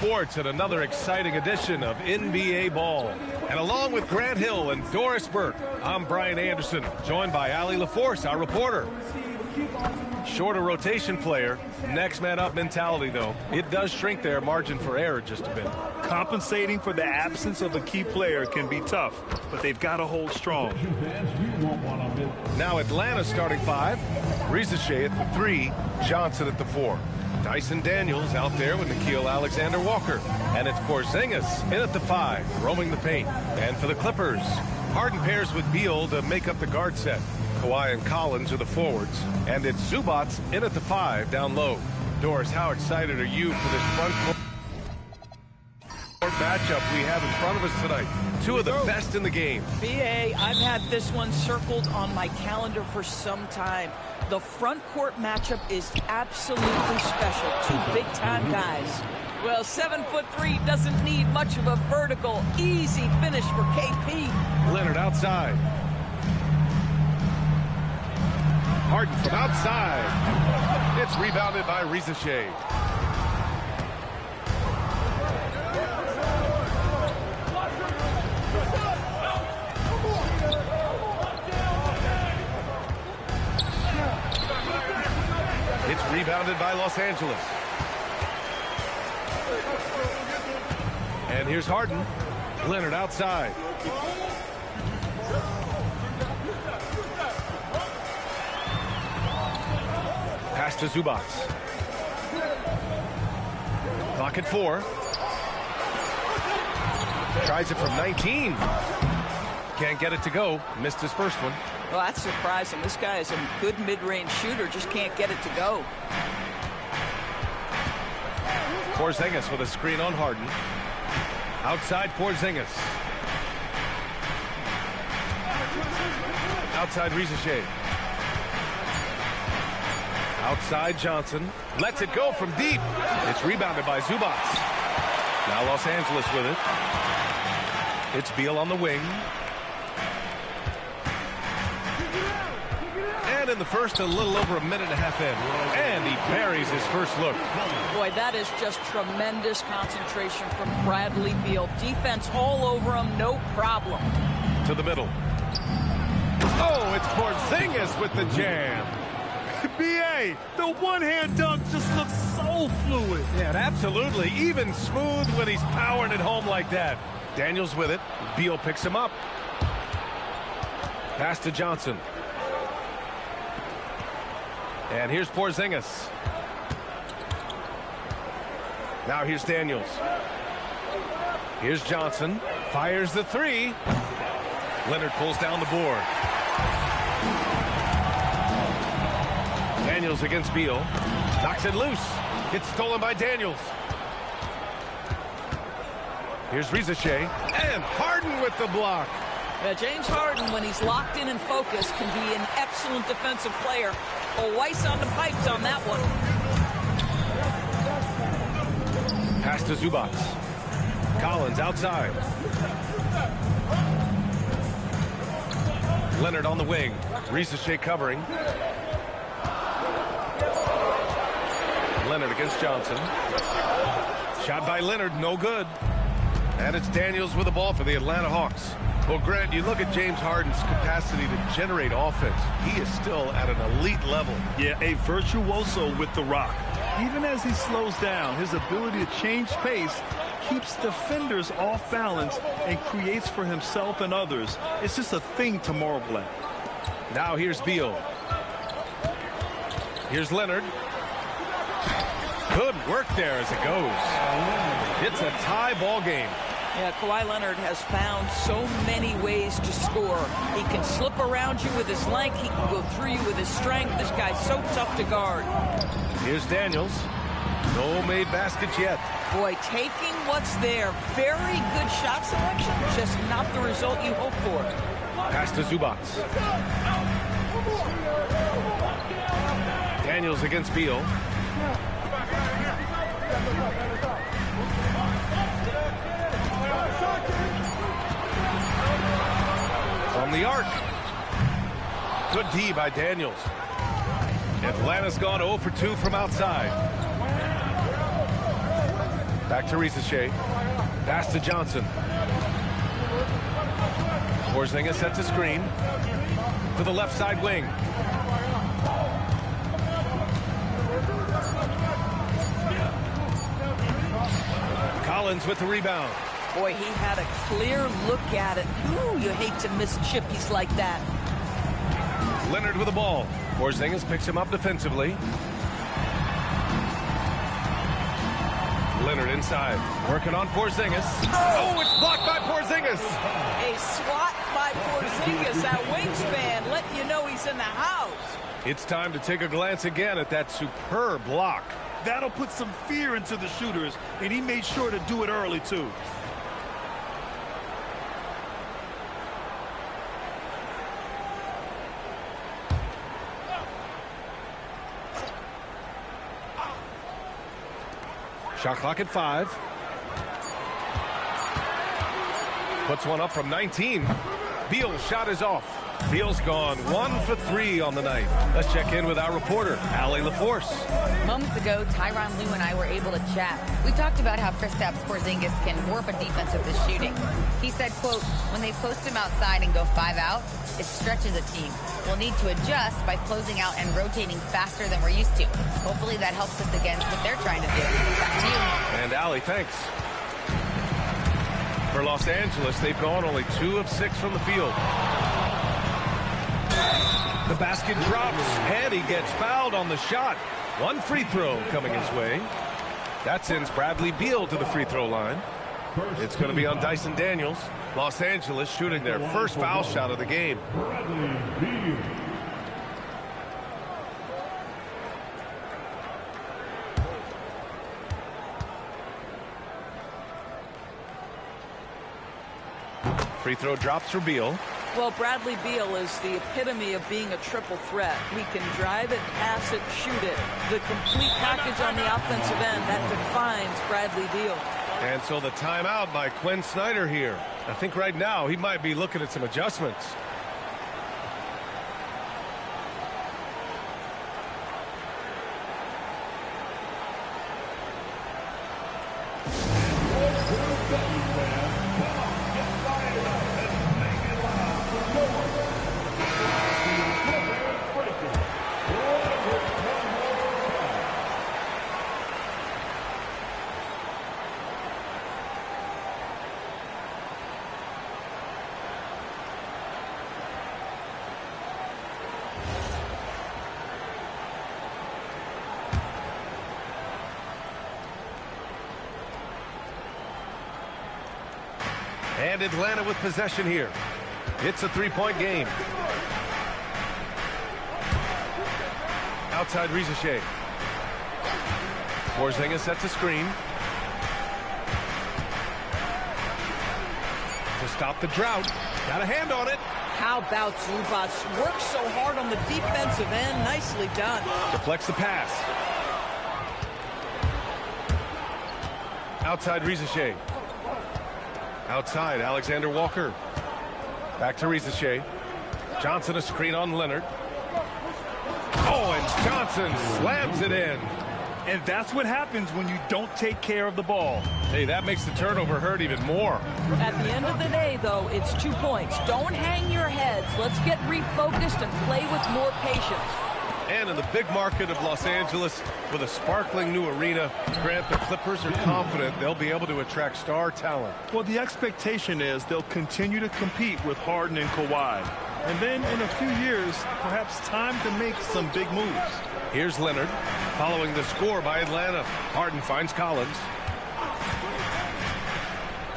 sports and another exciting edition of NBA Ball. And along with Grant Hill and Doris Burke, I'm Brian Anderson, joined by Allie LaForce, our reporter. Shorter rotation player, next man up mentality, though. It does shrink their margin for error just a bit. Compensating for the absence of a key player can be tough, but they've got to hold strong. Now Atlanta starting five. Rizachet at the 3, Johnson at the 4. Dyson Daniels out there with Nickeil Alexander-Walker. And it's Porzingis in at the 5, roaming the paint. And for the Clippers, Harden pairs with Beal to make up the guard set. Kawhi and Collins are the forwards. And it's Zubats in at the 5 down low. Doris, how excited are you for this front court matchup we have in front of us tonight? Two of the best in the game. BA, I've had this one circled on my calendar for some time. The front court matchup is absolutely special. Two big-time guys. Well, 7'3" doesn't need much of a vertical, easy finish for KP. Leonard outside. Harden from outside. It's rebounded by Rizachet. It's rebounded by Los Angeles. And here's Harden. Leonard outside. Pass to Zubats. Clock at 4. Tries it from 19. Can't get it to go. Missed his first one. Well, that's surprising. This guy is a good mid-range shooter, just can't get it to go. Porzingis with a screen on Harden. Outside Porzingis. Outside Rizachet. Outside Johnson. Lets it go from deep. It's rebounded by Zubats. Now Los Angeles with it. It's Beal on the wing. And in the first, a little over a minute and a half in. And he buries his first look. Boy, that is just tremendous concentration from Bradley Beal. Defense all over him, no problem. To the middle. Oh, it's Porzingis with the jam. BA, the one-hand dunk just looks so fluid. Yeah, absolutely. Even smooth when he's powering it home like that. Daniels with it. Beal picks him up. Pass to Johnson. And here's Porzingis. Now here's Daniels. Here's Johnson. Fires the 3. Leonard pulls down the board. Daniels against Beal. Knocks it loose. Gets stolen by Daniels. Here's Rizachet. And Harden with the block. James Harden, when he's locked in and focused, can be an excellent defensive player. Oh, Weiss on the pipes on that one. Pass to Zubats. Collins outside. Leonard on the wing. Rizachet covering. Leonard against Johnson. Shot by Leonard, no good. And it's Daniels with the ball for the Atlanta Hawks. Well, Grant, you look at James Harden's capacity to generate offense. He is still at an elite level. Yeah, a virtuoso with the rock. Even as he slows down, his ability to change pace keeps defenders off balance and creates for himself and others. It's just a thing to marvel at. Now here's Beal. Here's Leonard. Good work there as it goes. It's a tie ball game. Yeah, Kawhi Leonard has found so many ways to score. He can slip around you with his length. He can go through you with his strength. This guy's so tough to guard. Here's Daniels. No made baskets yet. Boy, taking what's there. Very good shot selection, just not the result you hope for. Pass to Zubats. Daniels against Beal. From the arc. Good D by Daniels. Atlanta's gone 0 for 2 from outside. Back to Rizachet. Pass to Johnson. Porzingis sets a screen to the left side wing. Collins with the rebound. Boy, he had a clear look at it. Ooh, you hate to miss chippies like that. Leonard with the ball. Porzingis picks him up defensively. Leonard inside, working on Porzingis. Oh, it's blocked by Porzingis. A swat by Porzingis, that wingspan, letting you know he's in the house. It's time to take a glance again at that superb block. That'll put some fear into the shooters, and he made sure to do it early, too. Shot clock at 5. Puts one up from 19. Beal's shot is off. Beal's gone 1 for 3 on the night. Let's check in with our reporter, Allie LaForce. Moments ago, Tyronn Lue and I were able to chat. We talked about how Kristaps Porzingis can warp a defense with his shooting. He said, quote, when they post him outside and go 5 out, it stretches a team. We'll need to adjust by closing out and rotating faster than we're used to. Hopefully that helps us against what they're trying to do. Back to you. And Allie, thanks. For Los Angeles, they've gone only 2 of 6 from the field. The basket drops, and he gets fouled on the shot. 1 free throw coming his way. That sends Bradley Beal to the free throw line. It's going to be on Dyson Daniels. Los Angeles shooting their first foul shot of the game. Free throw drops for Beal. Well, Bradley Beal is the epitome of being a triple threat. He can drive it, pass it, shoot it. The complete package on the offensive end, that defines Bradley Beal. And so the timeout by Quinn Snyder here. I think right now he might be looking at some adjustments. And Atlanta with possession here. It's a 3-point game. Outside Rizachet. Porzingis sets a screen. To stop the drought. Got a hand on it. How about Zubac? Works so hard on the defensive end. Nicely done. Deflects the pass. Outside Rizachet. Outside, Alexander Walker. Back to Rizachet. Johnson a screen on Leonard. Oh, and Johnson slams it in. And that's what happens when you don't take care of the ball. Hey, that makes the turnover hurt even more. At the end of the day, though, it's 2 points. Don't hang your heads. Let's get refocused and play with more patience. And in the big market of Los Angeles, with a sparkling new arena, Grant, the Clippers are confident they'll be able to attract star talent. Well, the expectation is they'll continue to compete with Harden and Kawhi. And then in a few years, perhaps time to make some big moves. Here's Leonard, following the score by Atlanta. Harden finds Collins.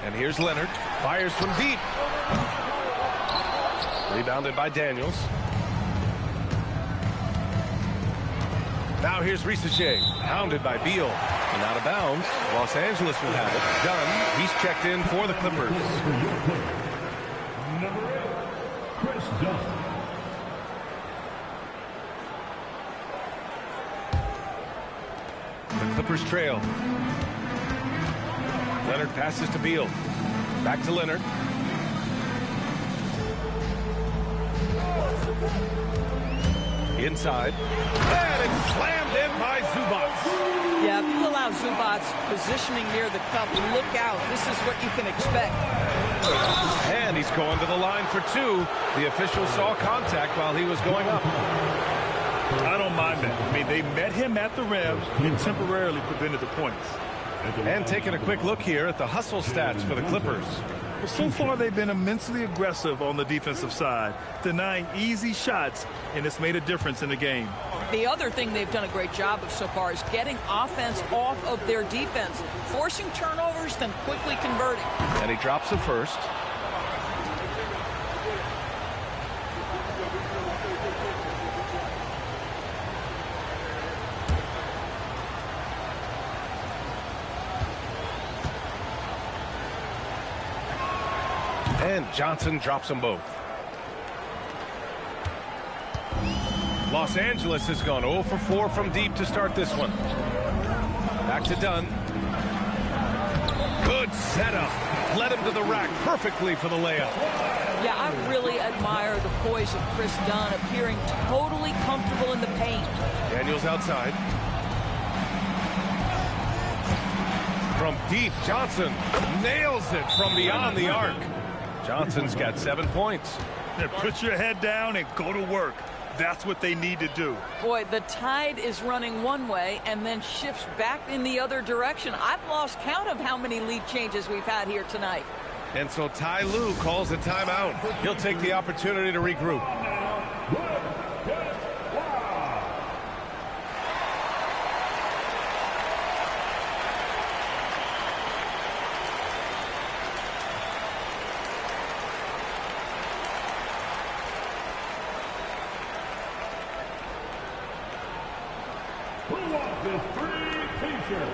And here's Leonard, fires from deep. Rebounded by Daniels. Now here's Rizachet, hounded by Beal. And out of bounds, Los Angeles will have it. Dunn, he's checked in for the Clippers. Number 8, Chris Dunn. The Clippers trail. Leonard passes to Beal. Back to Leonard. Inside. And it's slammed in by Zubac. Yeah, if you allow Zubac's positioning near the cup, look out. This is what you can expect. And he's going to the line for two. The official saw contact while he was going up. I don't mind that. I mean, they met him at the rim and temporarily prevented the points. And taking a quick look here at the hustle stats for the Clippers. Well, so far they've been immensely aggressive on the defensive side, denying easy shots, and it's made a difference in the game. The other thing they've done a great job of so far is getting offense off of their defense, forcing turnovers, then quickly converting. And he drops it first. And Johnson drops them both. Los Angeles has gone 0 for 4 from deep to start this one. Back to Dunn. Good setup. Led him to the rack perfectly for the layup. Yeah, I really admire the poise of Chris Dunn, appearing totally comfortable in the paint. Daniels outside. From deep, Johnson nails it from beyond the arc. Johnson's got 7 points. Now put your head down and go to work. That's what they need to do. Boy, the tide is running one way and then shifts back in the other direction. I've lost count of how many lead changes we've had here tonight. And so Ty Lue calls a timeout. He'll take the opportunity to regroup. This free t-shirt.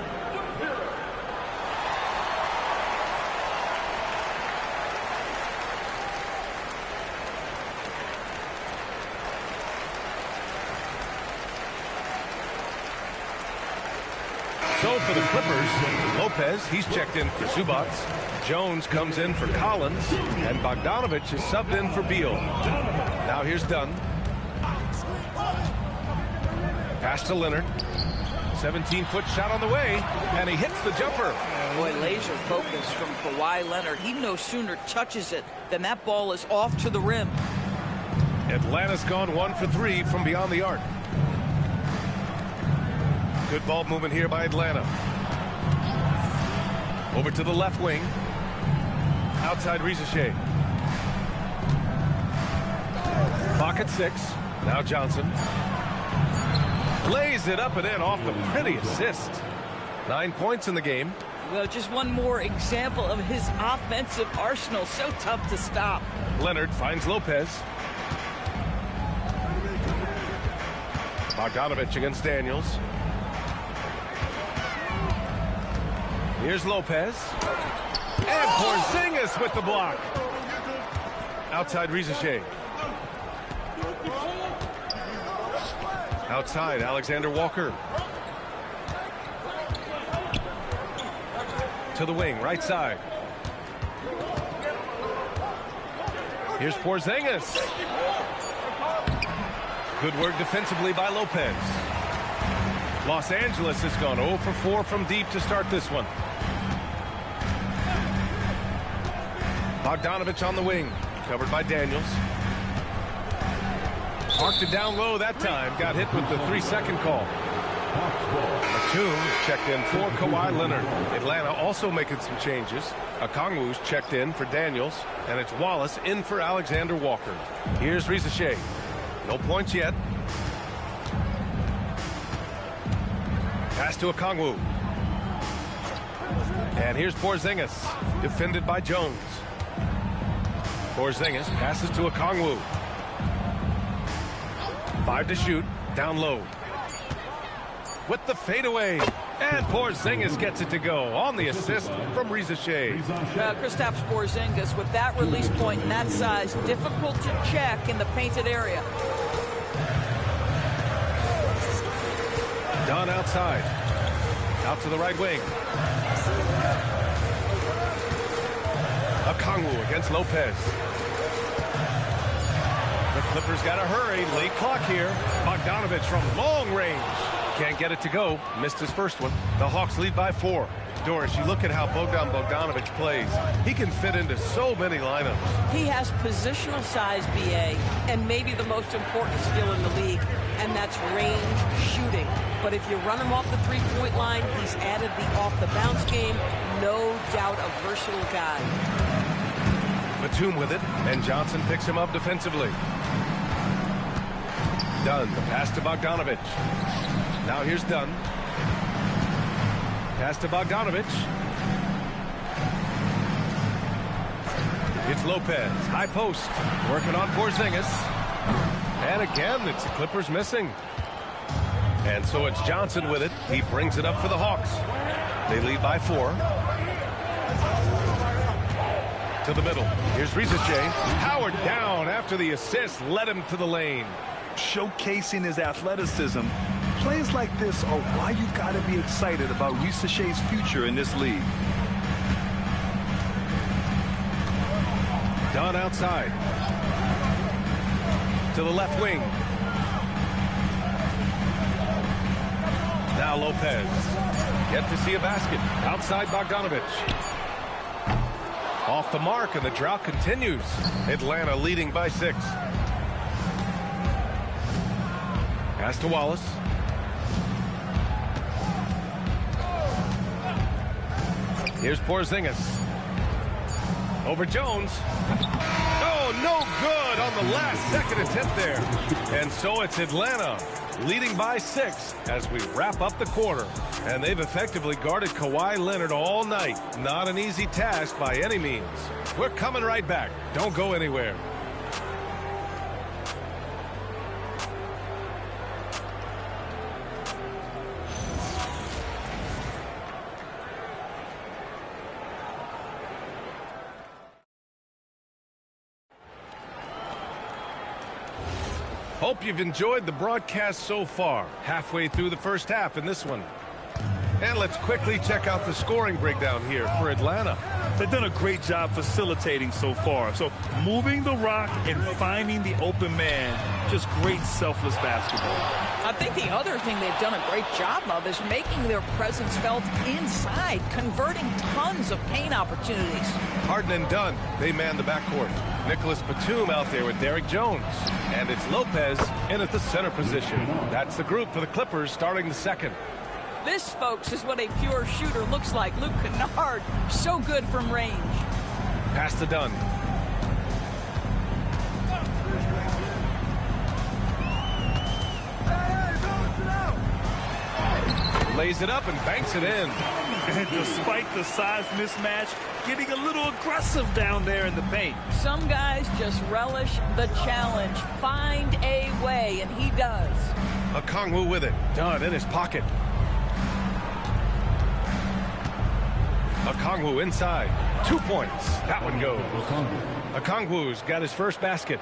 So for the Clippers, Lopez, he's checked in for Zubac. Jones comes in for Collins. And Bogdanovich is subbed in for Beal. Now here's Dunn. Pass to Leonard. 17-foot shot on the way, and he hits the jumper. Boy, laser focus from Kawhi Leonard. He no sooner touches it than that ball is off to the rim. Atlanta's gone 1 for 3 from beyond the arc. Good ball movement here by Atlanta. Over to the left wing. Outside Rizachet. Clock at 6. Now Johnson. Lays it up and in off the pretty assist. 9 points in the game. Well, just one more example of his offensive arsenal. So tough to stop. Leonard finds Lopez. Bogdanovich against Daniels. Here's Lopez. And Porzingis with the block. Outside Rizachet. Outside, Alexander Walker. To the wing, right side. Here's Porzingis. Good work defensively by Lopez. Los Angeles has gone 0 for 4 from deep to start this one. Bogdanovich on the wing, covered by Daniels. Marked it down low that time. Got hit with the 3-second call. Batum checked in for Kawhi Leonard. Atlanta also making some changes. Okongwu's checked in for Daniels. And it's Wallace in for Alexander Walker. Here's Rizachet. No points yet. Pass to Okongwu. And here's Porzingis. Defended by Jones. Porzingis passes to Okongwu. 5 to shoot, down low. With the fadeaway. And Porzingis gets it to go on the assist from Rizachet. Kristaps Porzingis with that release point and that size, difficult to check in the painted area. Dunn outside. Out to the right wing. Okongwu against Lopez. The Clippers got to hurry. Late clock here. Bogdanovich from long range. Can't get it to go. Missed his first one. The Hawks lead by 4. Doris, you look at how Bogdanovich plays. He can fit into so many lineups. He has positional size, BA, and maybe the most important skill in the league, and that's range shooting. But if you run him off the three-point line, he's added the off-the-bounce game. No doubt a versatile guy. Batum with it, and Johnson picks him up defensively. Dunn, the pass to Bogdanovich. Now here's Dunn. Pass to Bogdanovich. It's Lopez, high post, working on Porzingis. And again, it's the Clippers missing. And so it's Johnson with it. He brings it up for the Hawks. They lead by 4. To the middle. Here's Risache. Howard down after the assist led him to the lane. Showcasing his athleticism. Plays like this are why you got to be excited about Risache's future in this league. Dunn outside. To the left wing. Now Lopez. Yet to see a basket. Outside Bogdanovich. Off the mark, and the drought continues. Atlanta leading by 6. Pass to Wallace. Here's Porzingis. Over Jones. Oh, no good on the last second attempt there. And so it's Atlanta leading by 6 as we wrap up the quarter. And they've effectively guarded Kawhi Leonard all night. Not an easy task by any means. We're coming right back. Don't go anywhere. Hope you've enjoyed the broadcast so far. Halfway through the first half in this one. And let's quickly check out the scoring breakdown here for Atlanta. They've done a great job facilitating so far. So moving the rock and finding the open man, just great selfless basketball. I think the other thing they've done a great job of is making their presence felt inside, converting tons of paint opportunities. Harden and Dunn, they man the backcourt. Nicholas Batum out there with Derrick Jones. And it's Lopez in at the center position. That's the group for the Clippers starting the second. This, folks, is what a pure shooter looks like. Luke Kennard, so good from range. Pass to Dunn. Lays it up and banks it in. And despite the size mismatch, getting a little aggressive down there in the paint. Some guys just relish the challenge. Find a way, and he does. Okongwu with it. Dunn in his pocket. Okongwu inside. 2 points. That one goes. Okongwu's got his first basket.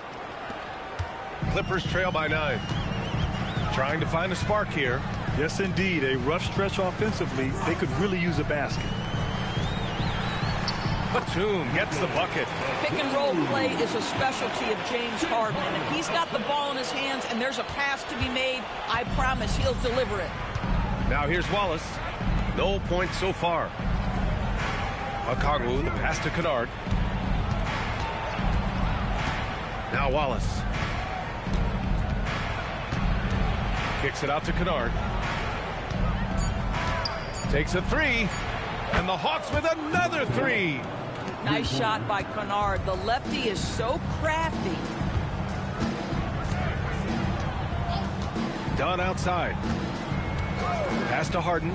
Clippers trail by 9. Trying to find a spark here. Yes, indeed. A rough stretch offensively. They could really use a basket. Batum gets the bucket. Pick and roll play is a specialty of James Harden. And if he's got the ball in his hands and there's a pass to be made, I promise he'll deliver it. Now here's Wallace. No points so far. Okongwu, the pass to Kennard. Now Wallace. Kicks it out to Kennard. Takes a 3. And the Hawks with another 3. Nice shot by Kennard. The lefty is so crafty. Dunn outside. Pass to Harden.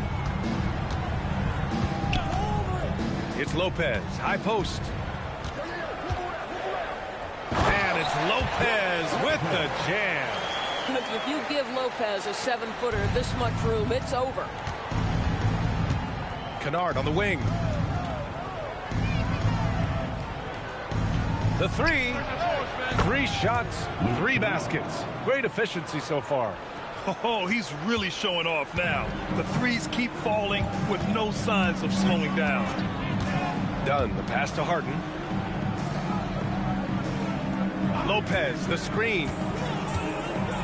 It's Lopez. High post. And it's Lopez with the jam. If you give Lopez a 7-footer this much room, it's over. Kennard on the wing. The 3. 3 shots, 3 baskets. Great efficiency so far. Oh, he's really showing off now. The threes keep falling with no signs of slowing down. Dunn, the pass to Harden. Lopez, the screen.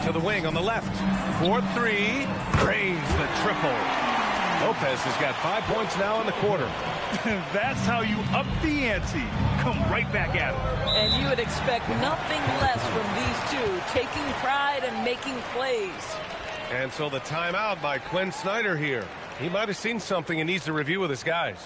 to the wing on the left. 4-3. Drains the triple. Lopez has got 5 points now in the quarter. That's how you up the ante. Come right back at it. And you would expect nothing less from these two, taking pride and making plays. And so the timeout by Quinn Snyder here. He might have seen something and needs to review with his guys.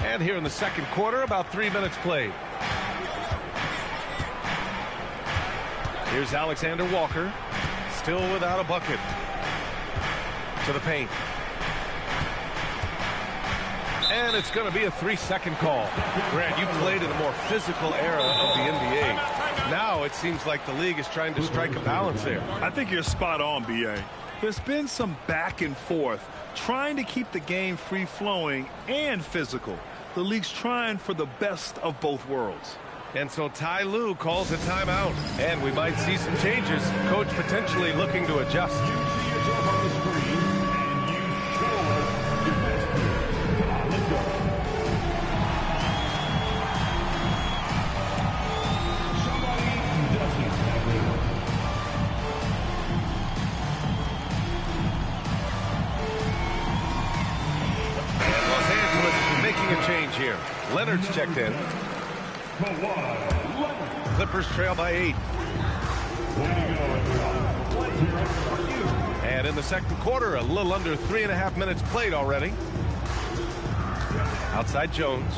And here in the second quarter, about 3 minutes played. Here's Alexander Walker, still without a bucket. To the paint. And it's going to be a 3-second call. Grant, you played in a more physical era of the NBA. Now it seems like the league is trying to strike a balance there. I think you're spot on, B.A. There's been some back and forth, trying to keep the game free-flowing and physical. The league's trying for the best of both worlds. And so Ty Lue calls a timeout. And we might see some changes. Coach potentially looking to adjust. Change here. Leonard's checked in. Clippers trail by 8. And in the second quarter, a little under 3.5 minutes played already. Outside Jones.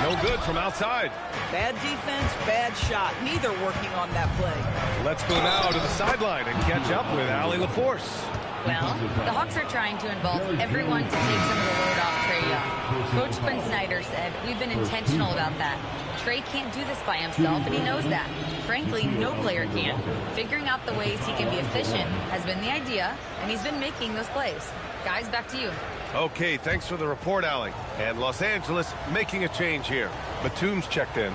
No good from outside. Bad defense, bad shot. Neither working on that play. Let's go now to the sideline and catch up with Allie LaForce. Well, the Hawks are trying to involve everyone to take some of the load off Trae Young. Coach Quinn Snyder said, we've been intentional about that. Trae can't do this by himself, and he knows that. Frankly, no player can. Figuring out the ways he can be efficient has been the idea, and he's been making those plays. Guys, back to you. Okay, thanks for the report, Allie. And Los Angeles making a change here. Batum's checked in.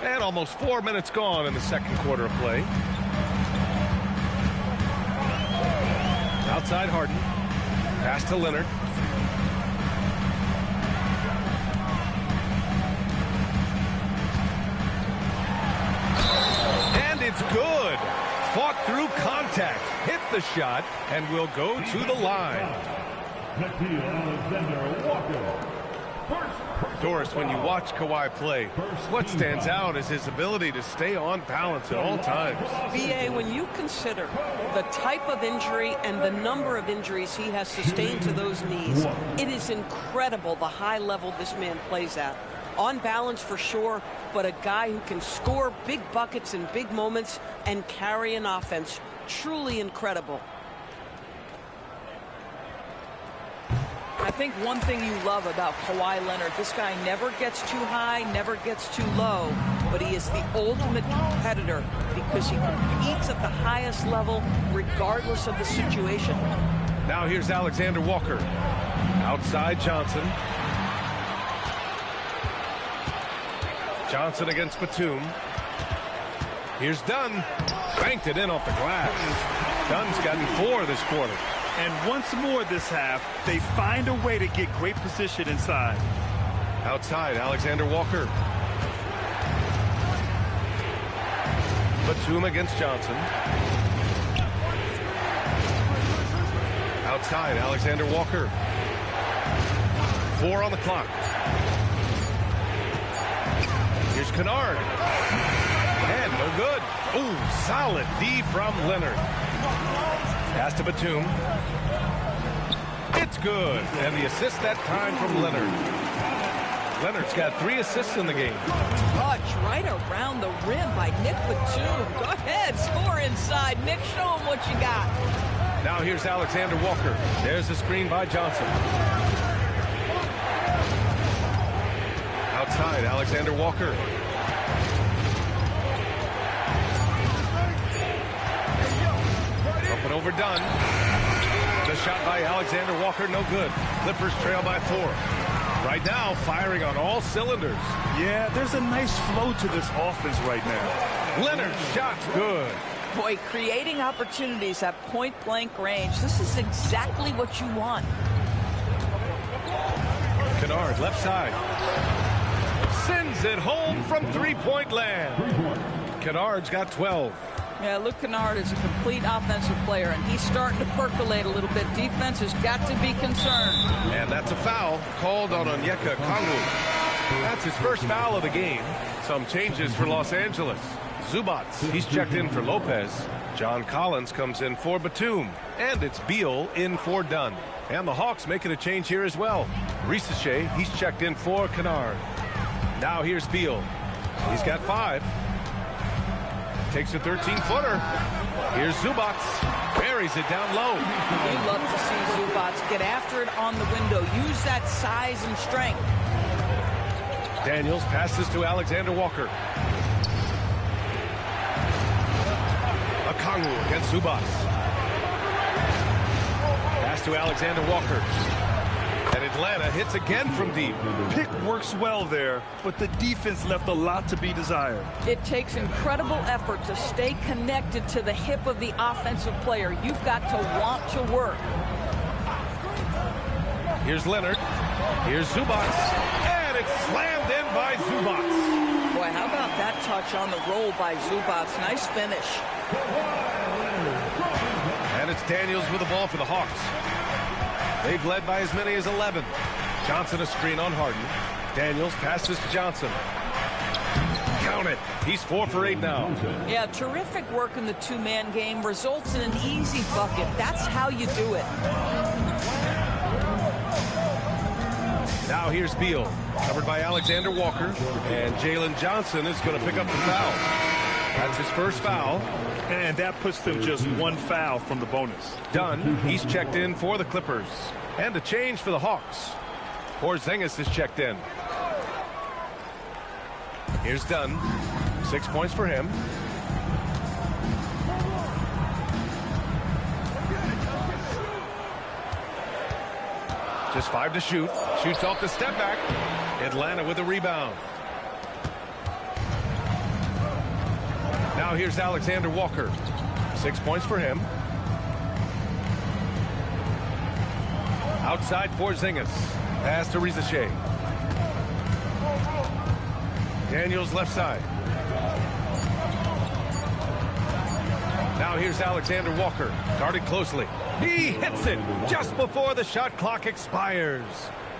And almost 4 minutes gone in the second quarter of play. Outside Harden. Pass to Leonard. And it's good. Fought through contact. Hit the shot and will go to the line. Alexander Walker. Doris, when you watch Kawhi play, what stands out is his ability to stay on balance at all times. B.A., when you consider the type of injury and the number of injuries he has sustained to those knees, it is incredible the high level this man plays at. On balance for sure, but a guy who can score big buckets in big moments and carry an offense. Truly incredible. I think one thing you love about Kawhi Leonard, this guy never gets too high, never gets too low, but he is the ultimate competitor because he competes at the highest level regardless of the situation. Now here's Alexander Walker. Outside Johnson. Johnson against Batum. Here's Dunn. Banked it in off the glass. Dunn's gotten 4 this quarter. And once more this half, they find a way to get great position inside. Outside, Alexander Walker. Batum against Johnson. Outside, Alexander Walker. 4 on the clock. Here's Kennard. And no good. Ooh, solid D from Leonard. Pass to Batum. It's good. And the assist that time from Leonard. Leonard's got 3 assists in the game. Touch right around the rim by Nick Batum. Go ahead, score inside. Nick, show him what you got. Now here's Alexander Walker. There's the screen by Johnson. Outside, Alexander Walker. Up and over Dunn. The shot by Alexander Walker, no good. Clippers trail by 4. Right now, firing on all cylinders. Yeah, there's a nice flow to this offense right now. Leonard's shot's good. Boy, creating opportunities at point-blank range. This is exactly what you want. Kennard, left side. Sends it home from three-point land. Kennard's got 12. Yeah, Luke Kennard is a complete offensive player, and he's starting to percolate a little bit. Defense has got to be concerned. And that's a foul called on Onyeka Okongwu. That's his first foul of the game. Some changes for Los Angeles. Zubac, he's checked in for Lopez. John Collins comes in for Batum. And it's Beal in for Dunn. And the Hawks making a change here as well. Risache, he's checked in for Kennard. Now here's Beal. He's got 5. Takes a 13-footer. Here's Zubac. Buries it down low. We love to see Zubac get after it on the window. Use that size and strength. Daniels passes to Alexander Walker. Okongwu against Zubac. Pass to Alexander Walker. And Atlanta hits again from deep. Pick works well there, but the defense left a lot to be desired. It takes incredible effort to stay connected to the hip of the offensive player. You've got to want to work. Here's Leonard. Here's Zubac. And it's slammed in by Zubac. Boy, how about that touch on the roll by Zubac? Nice finish. And it's Daniels with the ball for the Hawks. They've led by as many as 11. Johnson a screen on Harden. Daniels passes to Johnson. Count it. He's 4 for 8 now. Yeah, terrific work in the two-man game results in an easy bucket. That's how you do it. Now here's Beal, covered by Alexander Walker. And Jalen Johnson is going to pick up the foul. That's his first foul. And that puts them just 1 foul from the bonus. Dunn, he's checked in for the Clippers. And a change for the Hawks. Porzingis is checked in. Here's Dunn. 6 points for him. Just 5 to shoot. Shoots off the step back. Atlanta with a rebound. Now here's Alexander Walker. 6 points for him. Outside Porzingis. Pass to Risache. Daniels left side. Now here's Alexander Walker. Guarded closely. He hits it just before the shot clock expires.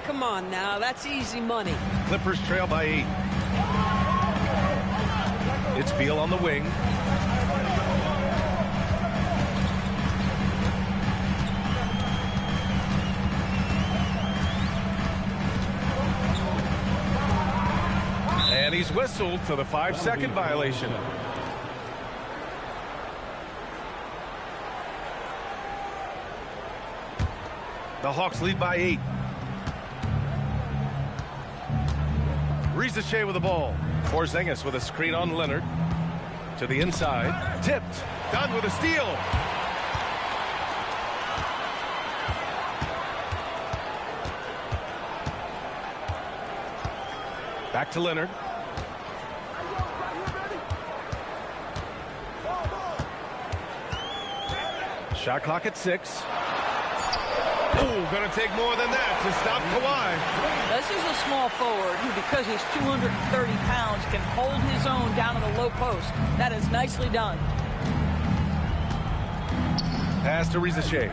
Come on now, that's easy money. Clippers trail by 8. It's Beal on the wing. And he's whistled for the 5-second violation. The Hawks lead by 8. Risache with the ball. Porzingis with a screen on Leonard. To the inside. Tipped. Dunn with a steal. Back to Leonard. Shot clock at 6. Oh, going to take more than that to stop Kawhi. This is a small forward who, because he's 230 pounds, can hold his own down in the low post. That is nicely done. Pass to Risache.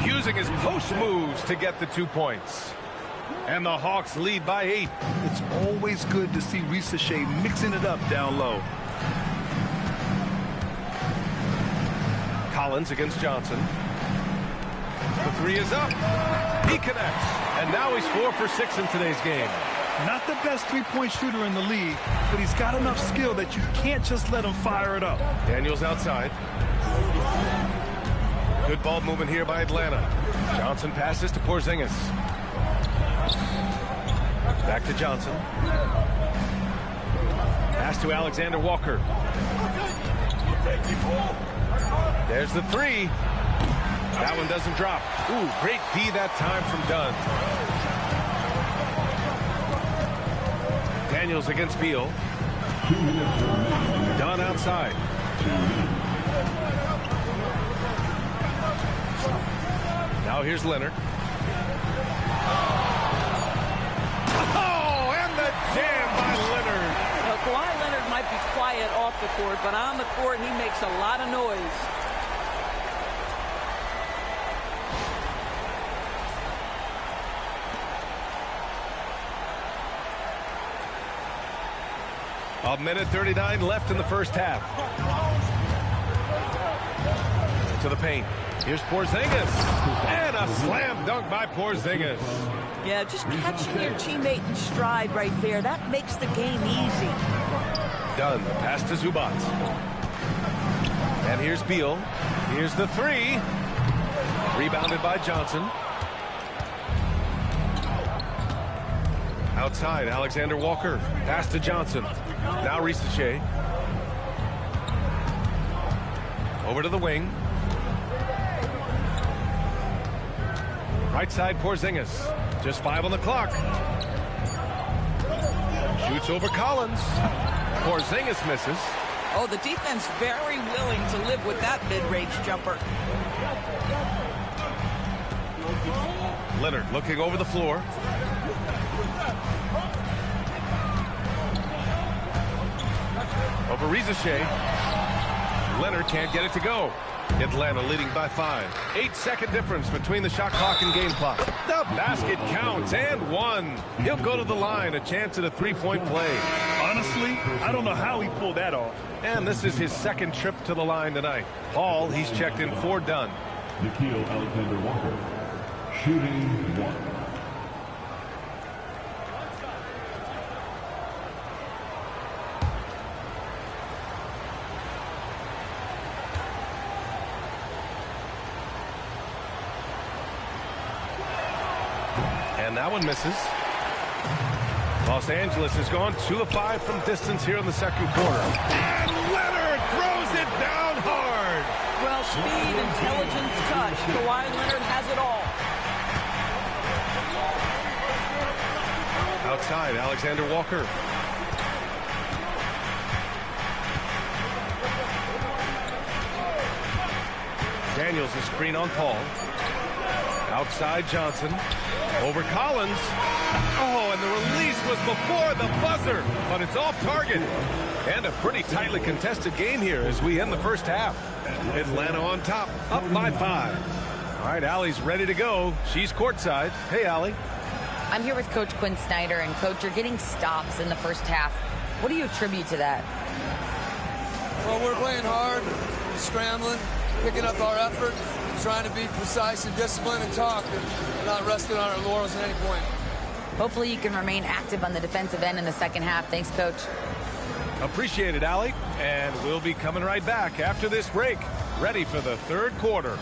Using his post moves to get the 2 points. And the Hawks lead by 8. It's always good to see Risache mixing it up down low. Collins against Johnson. The 3 is up. He connects. And now he's 4 for 6 in today's game. Not the best three-point shooter in the league, but he's got enough skill that you can't just let him fire it up. Daniels outside. Good ball movement here by Atlanta. Johnson passes to Porzingis. Back to Johnson. Pass to Alexander Walker. There's the three. That one doesn't drop. Ooh, great D that time from Dunn. Daniels against Beal. Dunn outside. Now here's Leonard. Oh, and the jam by Leonard. Now, Kawhi Leonard might be quiet off the court, but on the court, he makes a lot of noise. A minute 39 left in the first half. To the paint. Here's Porzingis. And a slam dunk by Porzingis. Yeah, just catching your teammate in stride right there. That makes the game easy. Dunn, pass to Zubac. And here's Beal. Here's the three. Rebounded by Johnson. Outside, Alexander Walker. Pass to Johnson. Now Risache. Over to the wing. Right side, Porzingis. Just 5 on the clock. Shoots over Collins. Porzingis misses. Oh, the defense very willing to live with that mid-range jumper. Leonard looking over the floor. Over Risache. Leonard can't get it to go. Atlanta leading by 5. 8-second difference between the shot clock and game clock. The basket counts and one. He'll go to the line. A chance at a three-point play. Honestly, I don't know how he pulled that off. And this is his second trip to the line tonight. Paul, he's checked in for Dunn. Nikhil Alexander Walker, shooting 1. And that one misses. Los Angeles has gone 2 of 5 from distance here in the second quarter. And Leonard throws it down hard. Well, speed, intelligence, touch. Kawhi Leonard has it all. Outside, Alexander Walker. Daniels is screen on Paul. Outside, Johnson. Over Collins. Oh, and the release was before the buzzer, but it's off target. And a pretty tightly contested game here as we end the first half. Atlanta on top, up by 5. All right, Allie's ready to go. She's courtside. Hey, Allie. I'm here with Coach Quinn Snyder, and Coach, you're getting stops in the first half. What do you attribute to that? Well, we're playing hard, scrambling, picking up our effort, trying to be precise and disciplined and talk, and not resting on our laurels at any point. Hopefully you can remain active on the defensive end in the second half. Thanks, Coach. Appreciate it, Allie. And we'll be coming right back after this break, ready for the third quarter.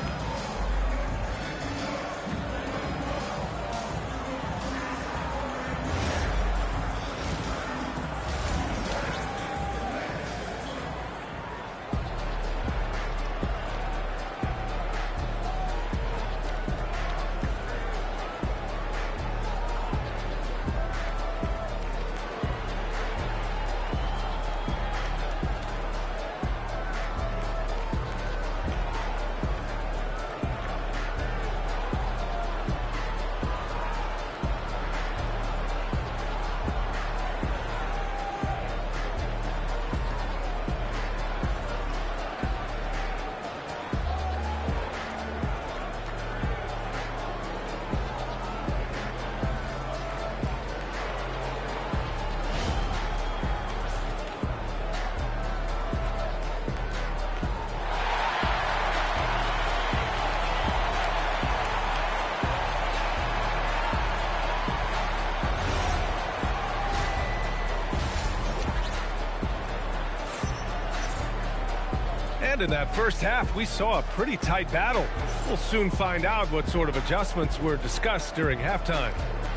And in that first half, we saw a pretty tight battle. We'll soon find out what sort of adjustments were discussed during halftime.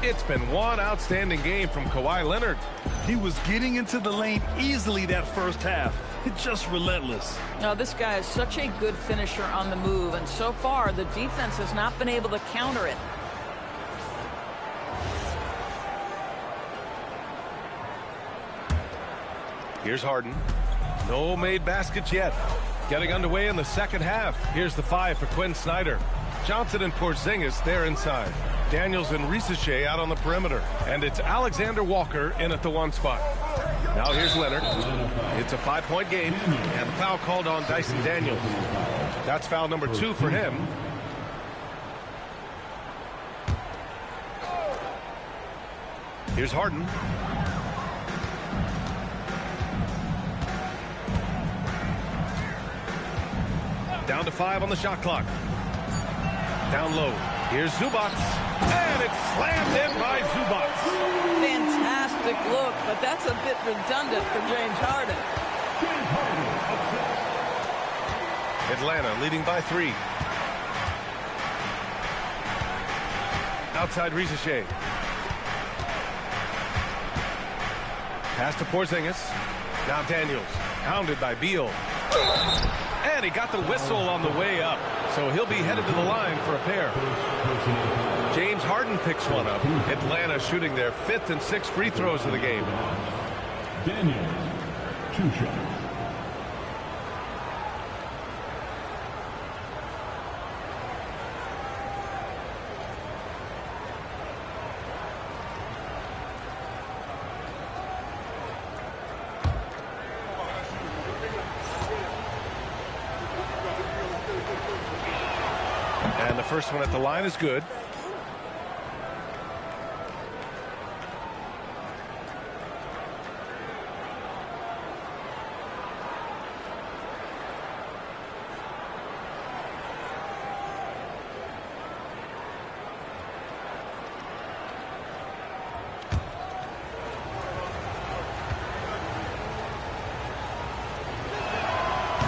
It's been one outstanding game from Kawhi Leonard. He was getting into the lane easily that first half. It's just relentless. Now, this guy is such a good finisher on the move, and so far the defense has not been able to counter it. Here's Harden. No made baskets yet. Getting underway in the second half. Here's the 5 for Quinn Snyder. Johnson and Porzingis there inside. Daniels and Risache out on the perimeter. And it's Alexander Walker in at the 1 spot. Now here's Leonard. It's a 5-point game, and a foul called on Dyson Daniels. That's foul number 2 for him. Here's Harden. Down to 5 on the shot clock. Down low. Here's Zubac. And it's slammed in by Zubac. Fantastic look, but that's a bit redundant for James Harden. Atlanta leading by 3. Outside Risache. Pass to Porzingis. Now Daniels. Hounded by Beal. And he got the whistle on the way up. So he'll be headed to the line for a pair. James Harden picks one up. Atlanta shooting their 5th and 6th free throws of the game. Daniels, 2 shots. And the first one at the line is good.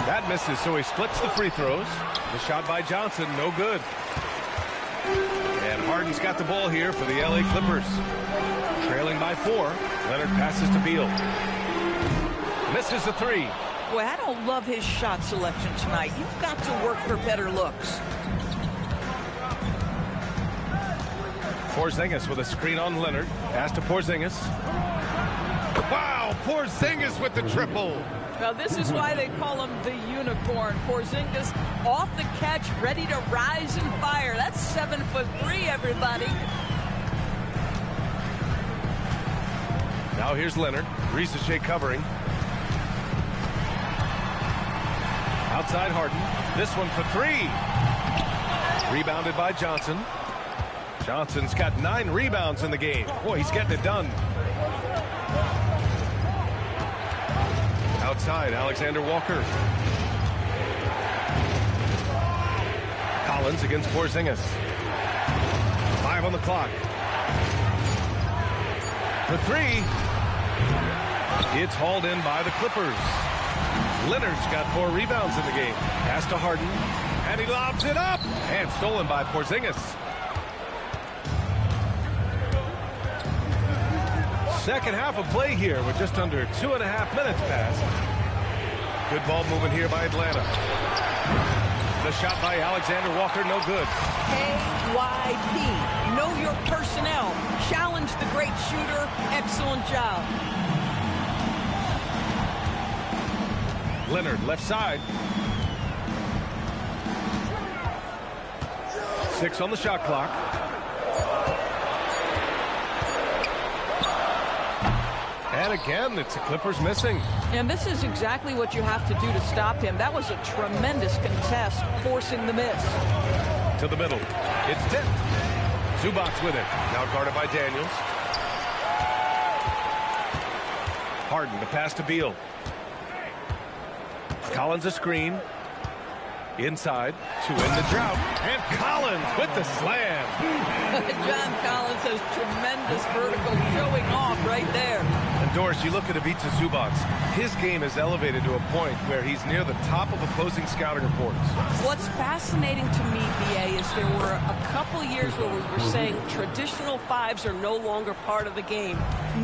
That misses, so he splits the free throws. The shot by Johnson, no good. And Harden's got the ball here for the LA Clippers. Trailing by 4. Leonard passes to Beal. Misses the 3. Boy, I don't love his shot selection tonight. You've got to work for better looks. Porzingis with a screen on Leonard. Pass to Porzingis. Wow, Porzingis with the triple. Now, this is why they call him the unicorn. Porzingis off the catch, ready to rise and fire. That's 7'3", everybody. Now here's Leonard. Risache covering. Outside Harden. This one for 3. Rebounded by Johnson. Johnson's got 9 rebounds in the game. Boy, he's getting it done. Outside, Alexander Walker. Collins against Porzingis. 5 on the clock. For 3. It's hauled in by the Clippers. Leonard's got 4 rebounds in the game. Pass to Harden. And he lobs it up. And stolen by Porzingis. Second half of play here with just under 2.5 minutes passed. Good ball movement here by Atlanta. The shot by Alexander Walker, no good. KYP. Know your personnel. Challenge the great shooter. Excellent job. Leonard, left side. 6 on the shot clock. And again, it's the Clippers missing. And this is exactly what you have to do to stop him. That was a tremendous contest, forcing the miss. To the middle. It's tipped. Zubac with it. Now guarded by Daniels. Harden, the pass to Beal. Collins a screen. Inside to end the drought. And Collins with the slam. John Collins has tremendous vertical showing off right there. And Doris, you look at Ivica Zubac. His game is elevated to a point where he's near the top of opposing scouting reports. What's fascinating to me, BA, is there were a couple years where we were saying traditional fives are no longer part of the game.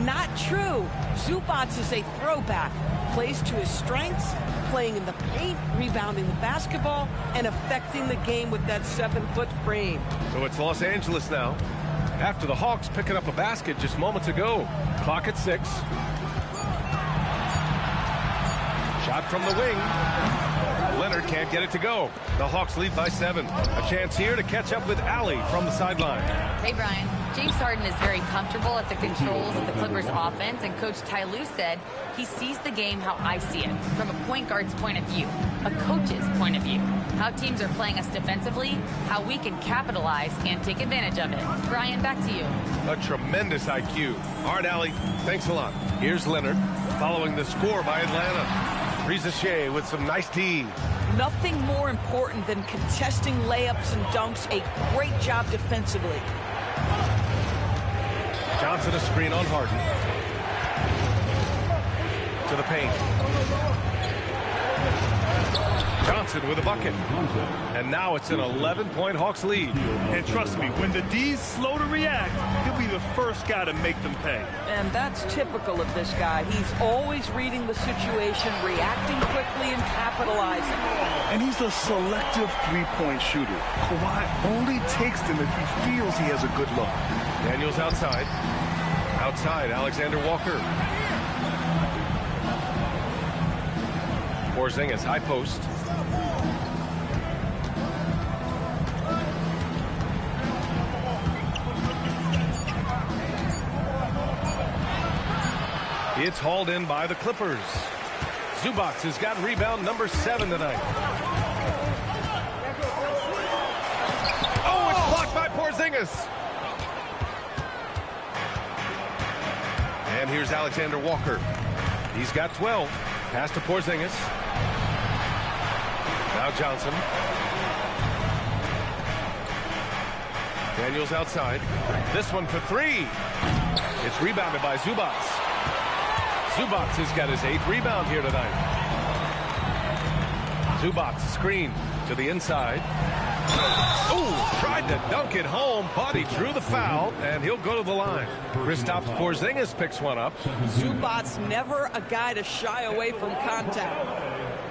Not true. Zubac is a throwback. Plays to his strengths, playing in the paint, rebounding the basketball, and affecting the game with that 7-foot frame. So it's Los Angeles now. After the Hawks picking up a basket just moments ago. Clock at 6. Shot from the wing. Leonard can't get it to go. The Hawks lead by 7. A chance here to catch up with Allie from the sideline. Hey, Brian. James Harden is very comfortable at the controls of the Clippers offense, and Coach Ty Lue said he sees the game how I see it, from a point guard's point of view, a coach's point of view, how teams are playing us defensively, how we can capitalize and take advantage of it. Brian, back to you. A tremendous IQ. All right, Allie, thanks a lot. Here's Leonard following the score by Atlanta. Riz with some nice D. Nothing more important than contesting layups and dunks. A great job defensively. Johnson a screen on Harden. To the paint. Johnson with a bucket. And now it's an 11-point Hawks lead. And trust me, when the D's slow to react, he'll be the first guy to make them pay. And that's typical of this guy. He's always reading the situation, reacting quickly, and capitalizing. And he's a selective three-point shooter. Kawhi only takes them if he feels he has a good look. Daniels outside. Outside, Alexander Walker. Porzingis, high post. It's hauled in by the Clippers. Zubac has got rebound number 7 tonight. Oh, it's blocked by Porzingis. And here's Alexander Walker. He's got 12. Pass to Porzingis. Now Johnson. Daniels outside. This one for 3. It's rebounded by Zubac. Zubac has got his 8th rebound here tonight. Zubac screen to the inside. Oh, tried to dunk it home, but he drew the foul, and he'll go to the line. Kristaps Porzingis picks one up. Zubac's never a guy to shy away from contact.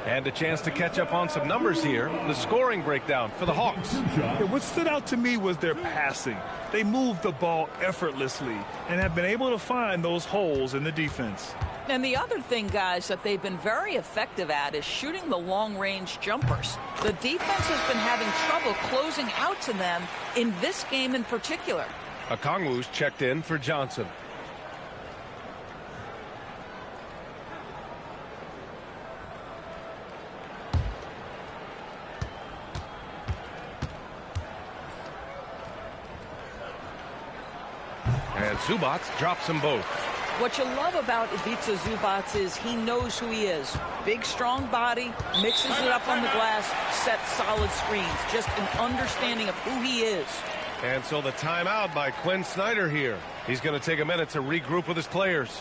And a chance to catch up on some numbers here. The scoring breakdown for the Hawks. Yeah, what stood out to me was their passing. They moved the ball effortlessly and have been able to find those holes in the defense. And the other thing, guys, that they've been very effective at is shooting the long-range jumpers. The defense has been having trouble closing out to them in this game in particular. Okongwu's checked in for Johnson. And Zubac drops them both. What you love about Ivica Zubac is he knows who he is. Big, strong body, mixes it up on the glass, sets solid screens. Just an understanding of who he is. And so the timeout by Quinn Snyder here. He's going to take a minute to regroup with his players.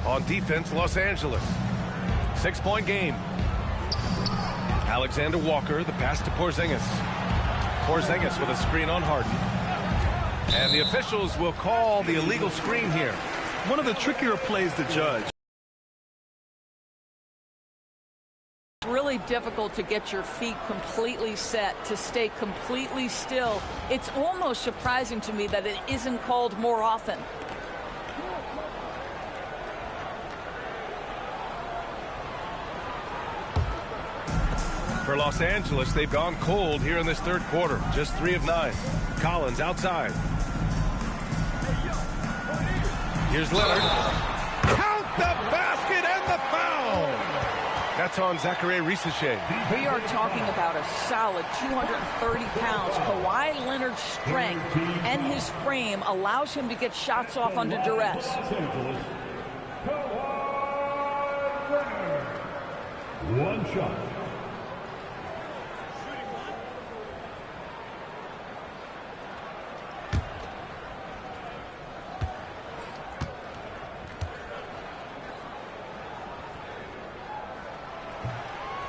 On defense, Los Angeles. 6-point game. Alexander Walker, the pass to Porzingis. Porzingis with a screen on Harden. And the officials will call the illegal screen here. One of the trickier plays to judge. It's really difficult to get your feet completely set, to stay completely still. It's almost surprising to me that it isn't called more often. For Los Angeles, they've gone cold here in this third quarter. Just 3 of 9. Collins outside. Here's Leonard. Count the basket and the foul. That's on Zachary Risacher. We are talking about a solid 230 pounds. Kawhi Leonard's strength and his frame allows him to get shots off under duress. One shot.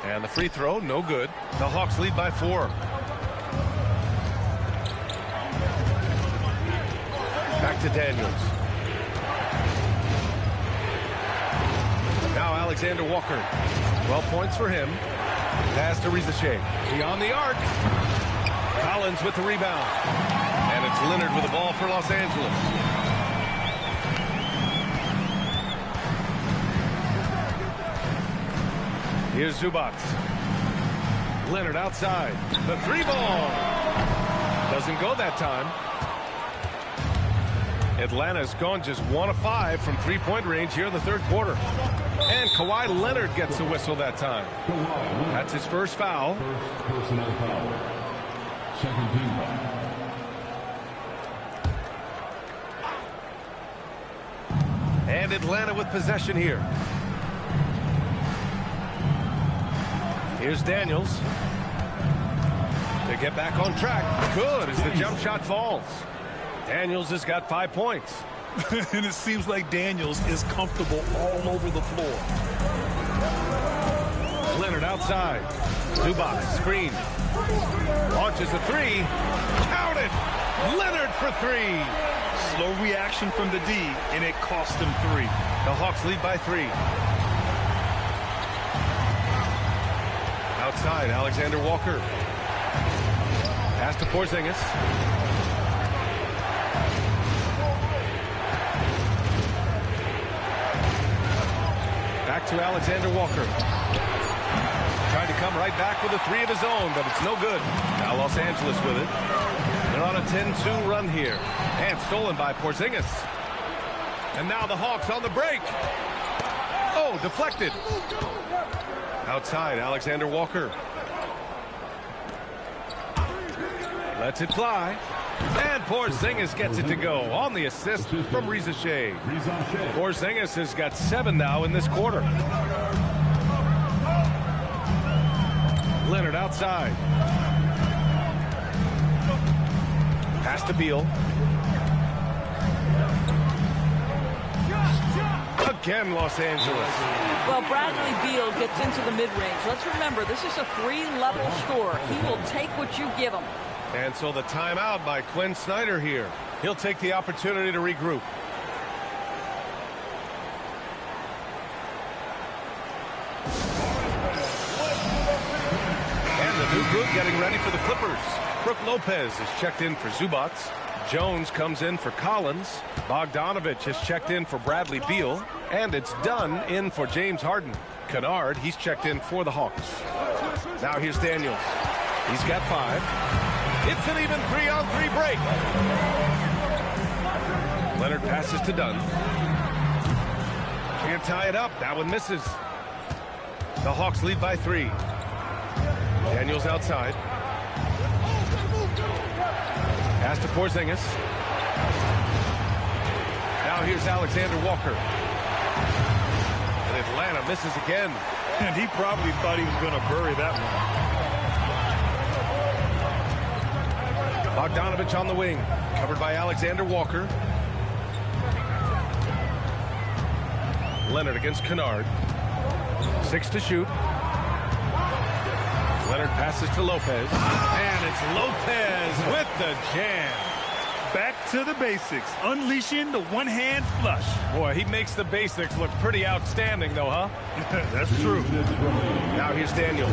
And the free throw, no good. The Hawks lead by 4. Back to Daniels. Now Alexander Walker. 12 points for him. Pass to Risacher. Beyond the arc. Collins with the rebound. And it's Leonard with the ball for Los Angeles. Here's Zubac. Leonard outside. The 3-ball. Doesn't go that time. Atlanta's gone just 1 of 5 from 3-point range here in the third quarter. And Kawhi Leonard gets the whistle that time. That's his first foul. First personal foul. Second team foul. And Atlanta with possession here. Here's Daniels. To get back on track. Good as the jump shot falls. Daniels has got 5 points. And it seems like Daniels is comfortable all over the floor. Leonard outside. Zubac screen. Launches a 3. Count it. Leonard for 3. Slow reaction from the D, and it cost him 3. The Hawks lead by 3. Outside, Alexander Walker. Pass to Porzingis. Back to Alexander Walker. Tried to come right back with a 3 of his own, but it's no good. Now Los Angeles with it. They're on a 10-2 run here. And stolen by Porzingis. And now the Hawks on the break. Oh, deflected. Outside, Alexander Walker. Lets it fly. And Porzingis gets it to go on the assist from Risacher. Porzingis has got 7 now in this quarter. Leonard outside. Pass to Beal. Again, Los Angeles. Well, Bradley Beal gets into the mid-range. Let's remember, this is a 3-level score. He will take what you give him. And so the timeout by Quinn Snyder here. He'll take the opportunity to regroup. And the new group getting ready for the Clippers. Brook Lopez is checked in for Zubac. Jones comes in for Collins. Bogdanovich has checked in for Bradley Beal. And it's Dunn in for James Harden. Kennard, he's checked in for the Hawks. Now here's Daniels. He's got 5. It's an even 3-on-3 break. Leonard passes to Dunn. Can't tie it up. That one misses. The Hawks lead by 3. Daniels outside. Pass to Porzingis. Now here's Alexander Walker. And Atlanta misses again. And he probably thought he was going to bury that one. Bogdanovich on the wing. Covered by Alexander Walker. Leonard against Kennard. 6 to shoot. Leonard passes to Lopez. And it's Lopez with the jam. Back to the basics. Unleashing the one-hand flush. Boy, he makes the basics look pretty outstanding, though, huh? That's true. Now here's Daniels.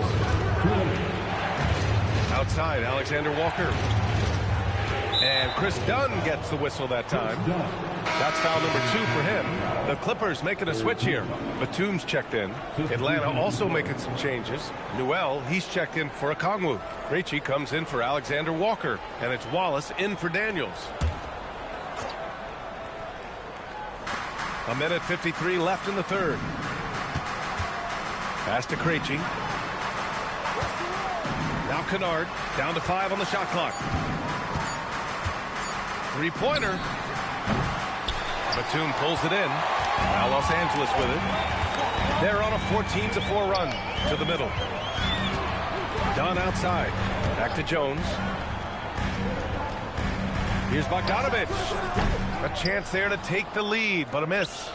Outside, Alexander Walker. And Chris Dunn gets the whistle that time. That's foul number 2 for him. The Clippers making a switch here. Batum's checked in. Atlanta also making some changes. Newell, he's checked in for Okongwu. Krejci comes in for Alexander Walker. And it's Wallace in for Daniels. A minute 53 left in the third. Pass to Krejci. Now Kennard, down to 5 on the shot clock. Three-pointer. Batum pulls it in. Now Los Angeles with it. They're on a 14-4 run to the middle. Dunn outside. Back to Jones. Here's Bogdanovich. A chance there to take the lead, but a miss.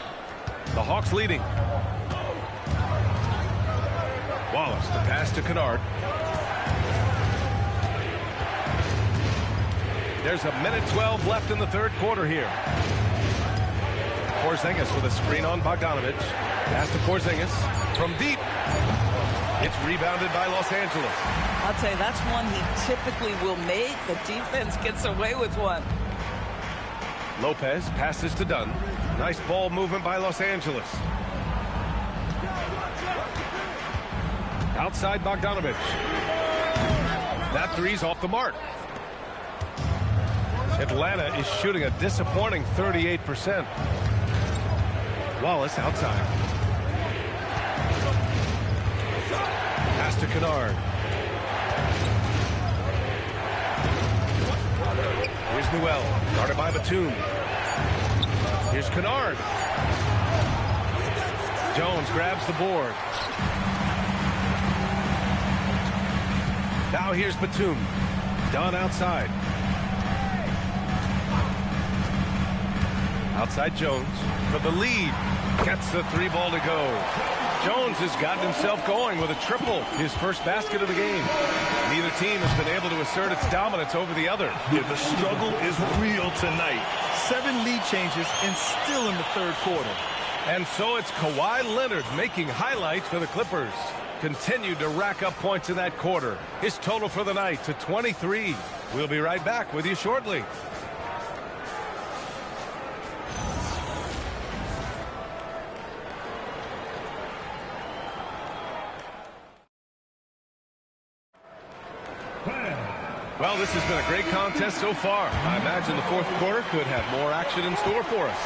The Hawks leading. Wallace, the pass to Kennard. There's a minute 12 left in the third quarter here. Porzingis with a screen on Bogdanovich. Pass to Porzingis from deep. It's rebounded by Los Angeles. I'll tell you, that's one he typically will make. The defense gets away with one. Lopez passes to Dunn. Nice ball movement by Los Angeles. Outside Bogdanovich. That three's off the mark. Atlanta is shooting a disappointing 38%. Wallace outside. Pass to Kennard. Here's Newell, guarded by Batum. Here's Kennard. Jones grabs the board. Now here's Batum. Dunn outside. Outside Jones for the lead. Gets the three ball to go. Jones has gotten himself going with a triple, his first basket of the game. Neither team has been able to assert its dominance over the other. Yeah, the struggle is real tonight. 7 lead changes and still in the third quarter. And so it's Kawhi Leonard making highlights for the Clippers. Continued to rack up points in that quarter. His total for the night to 23. We'll be right back with you shortly. Well, this has been a great contest so far. I imagine the fourth quarter could have more action in store for us.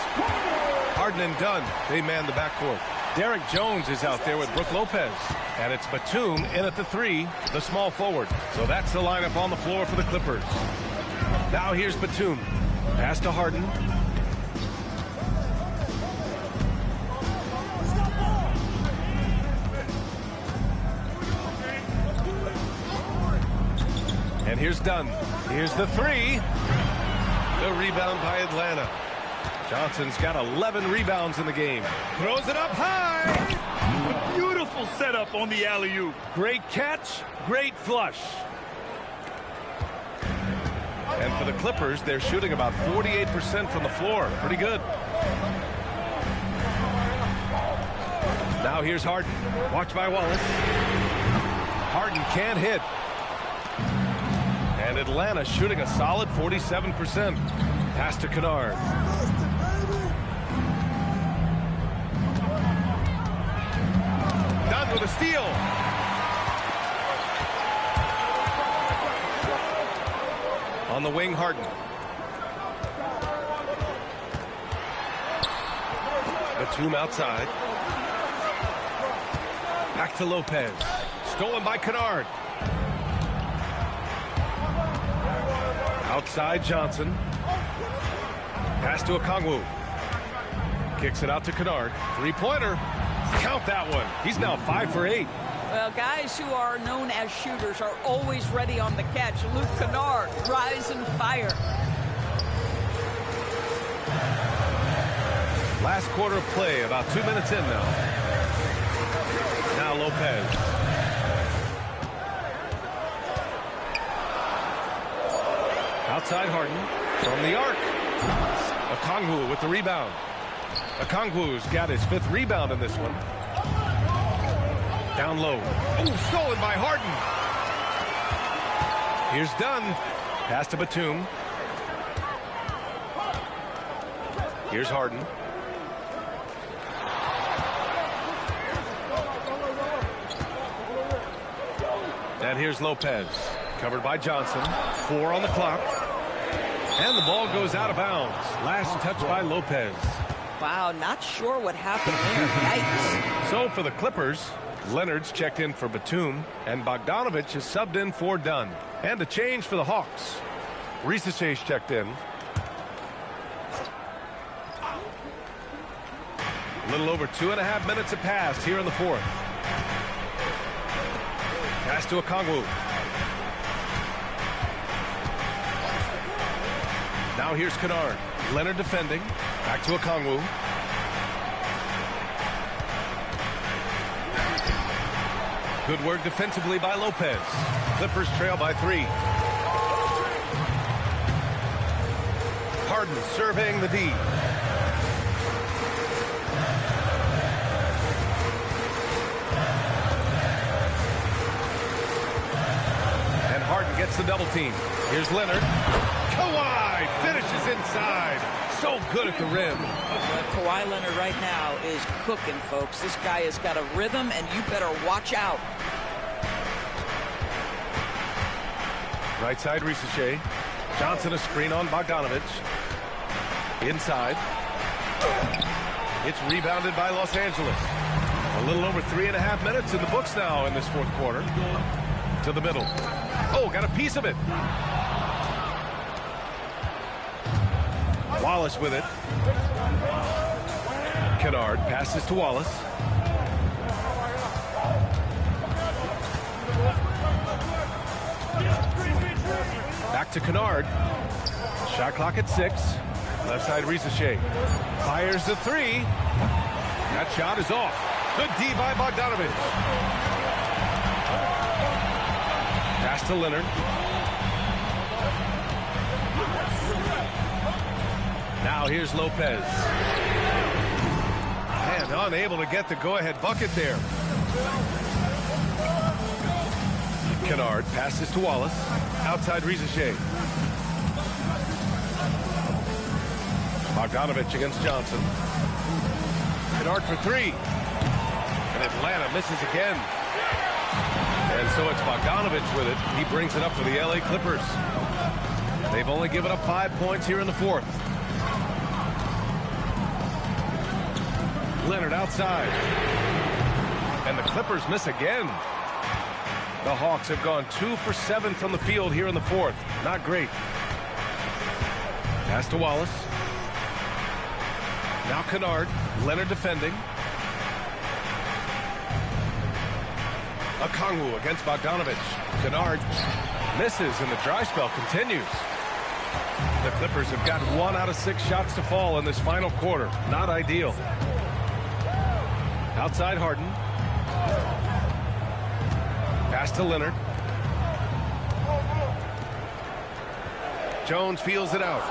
Harden and Dunn, they man the backcourt. Derek Jones is out there with Brook Lopez. And it's Batum in at the 3, the small forward. So that's the lineup on the floor for the Clippers. Now here's Batum. Pass to Harden. And here's Dunn. Here's the 3. The rebound by Atlanta. Johnson's got 11 rebounds in the game. Throws it up high. Beautiful setup on the alley-oop. Great catch, great flush. And for the Clippers, they're shooting about 48% from the floor. Pretty good. Now here's Harden. Watch by Wallace. Harden can't hit. And Atlanta shooting a solid 47%. Pass to Kennard. Dunn with a steal. On the wing, Harden. Batum outside. Back to Lopez. Stolen by Kennard. Outside Johnson. Pass to Okongwu. Kicks it out to Kennard. Three-pointer. Count that one. He's now 5 for 8. Well, guys who are known as shooters are always ready on the catch. Luke Kennard, rise and fire. Last quarter of play, about 2 minutes in now. Now Lopez. Outside Harden from the arc. Okongwu with the rebound. Okongwu's got his 5th rebound in this one. Down low. Oh, stolen by Harden. Here's Dunn. Pass to Batum. Here's Harden. And here's Lopez. Covered by Johnson. 4 on the clock. And the ball goes out of bounds. Last touch by Lopez. Wow, not sure what happened there. Yikes. So for the Clippers, Leonard's checked in for Batum, and Bogdanovich is subbed in for Dunn. And a change for the Hawks. Risiché's checked in. A little over 2.5 minutes have passed here in the fourth. Pass to Okongwu. Now here's Kennard. Leonard defending. Back to Okongwu. Good work defensively by Lopez. Clippers trail by 3. Harden surveying the D. And Harden gets the double team. Here's Leonard. Kawhi finishes inside. So good at the rim. Kawhi Leonard right now is cooking, folks. This guy has got a rhythm, and you better watch out. Right side, Risichet. Johnson a screen on Bogdanovich. Inside. It's rebounded by Los Angeles. A little over 3.5 minutes in the books now in this fourth quarter. To the middle. Oh, got a piece of it. Wallace with it. Kennard passes to Wallace. Back to Kennard. Shot clock at 6. Left side Risichet. Fires the 3. That shot is off. Good D by Bogdanovich. Pass to Leonard. Now here's Lopez. And unable to get the go-ahead bucket there. Kennard passes to Wallace. Outside Risichet. Bogdanovich against Johnson. Kennard for 3. And Atlanta misses again. And so it's Bogdanovich with it. He brings it up for the LA Clippers. They've only given up 5 points here in the fourth. Leonard outside. And the Clippers miss again. The Hawks have gone 2 for 7 from the field here in the fourth. Not great. Pass to Wallace. Now Kennard. Leonard defending. Okongwu against Bogdanovich. Kennard misses and the dry spell continues. The Clippers have got 1 out of 6 shots to fall in this final quarter. Not ideal. Outside Harden. Pass to Leonard. Jones feels it out.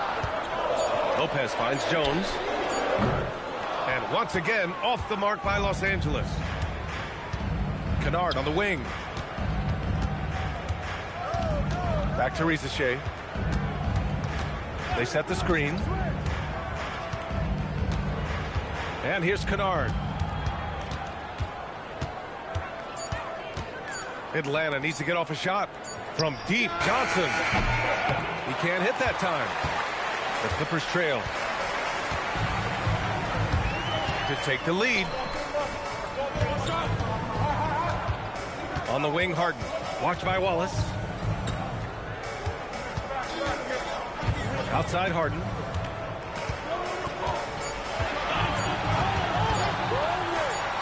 Lopez finds Jones. And once again, off the mark by Los Angeles. Kennard on the wing. Back to Risichet. They set the screen. And here's Kennard. Atlanta needs to get off a shot from deep. Johnson. He can't hit that time. The Clippers trail to take the lead. On the wing, Harden. Watched by Wallace. Outside Harden.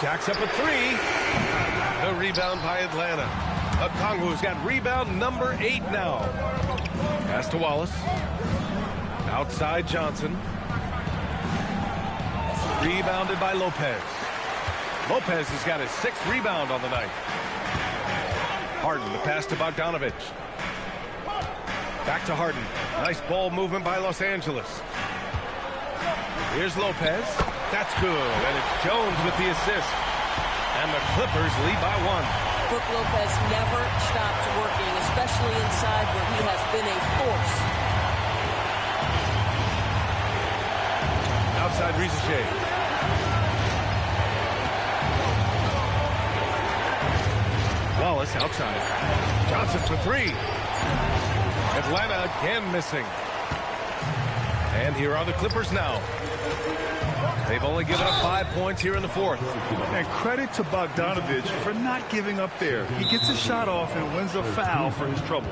Jacks up a 3. The rebound by Atlanta. Okongwu's got rebound number 8 now. Pass to Wallace. Outside Johnson. Rebounded by Lopez. Lopez has got his 6th rebound on the night. Harden, the pass to Bogdanovich. Back to Harden. Nice ball movement by Los Angeles. Here's Lopez. That's good. And it's Jones with the assist. And the Clippers lead by 1. Brook Lopez never stops working, especially inside where he has been a force. Now outside Rizachet. Wallace outside. Johnson for three. Atlanta again missing. And here are the Clippers now. They've only given up 5 points here in the fourth. And credit to Bogdanovich for not giving up there. He gets a shot off and wins a foul for his trouble.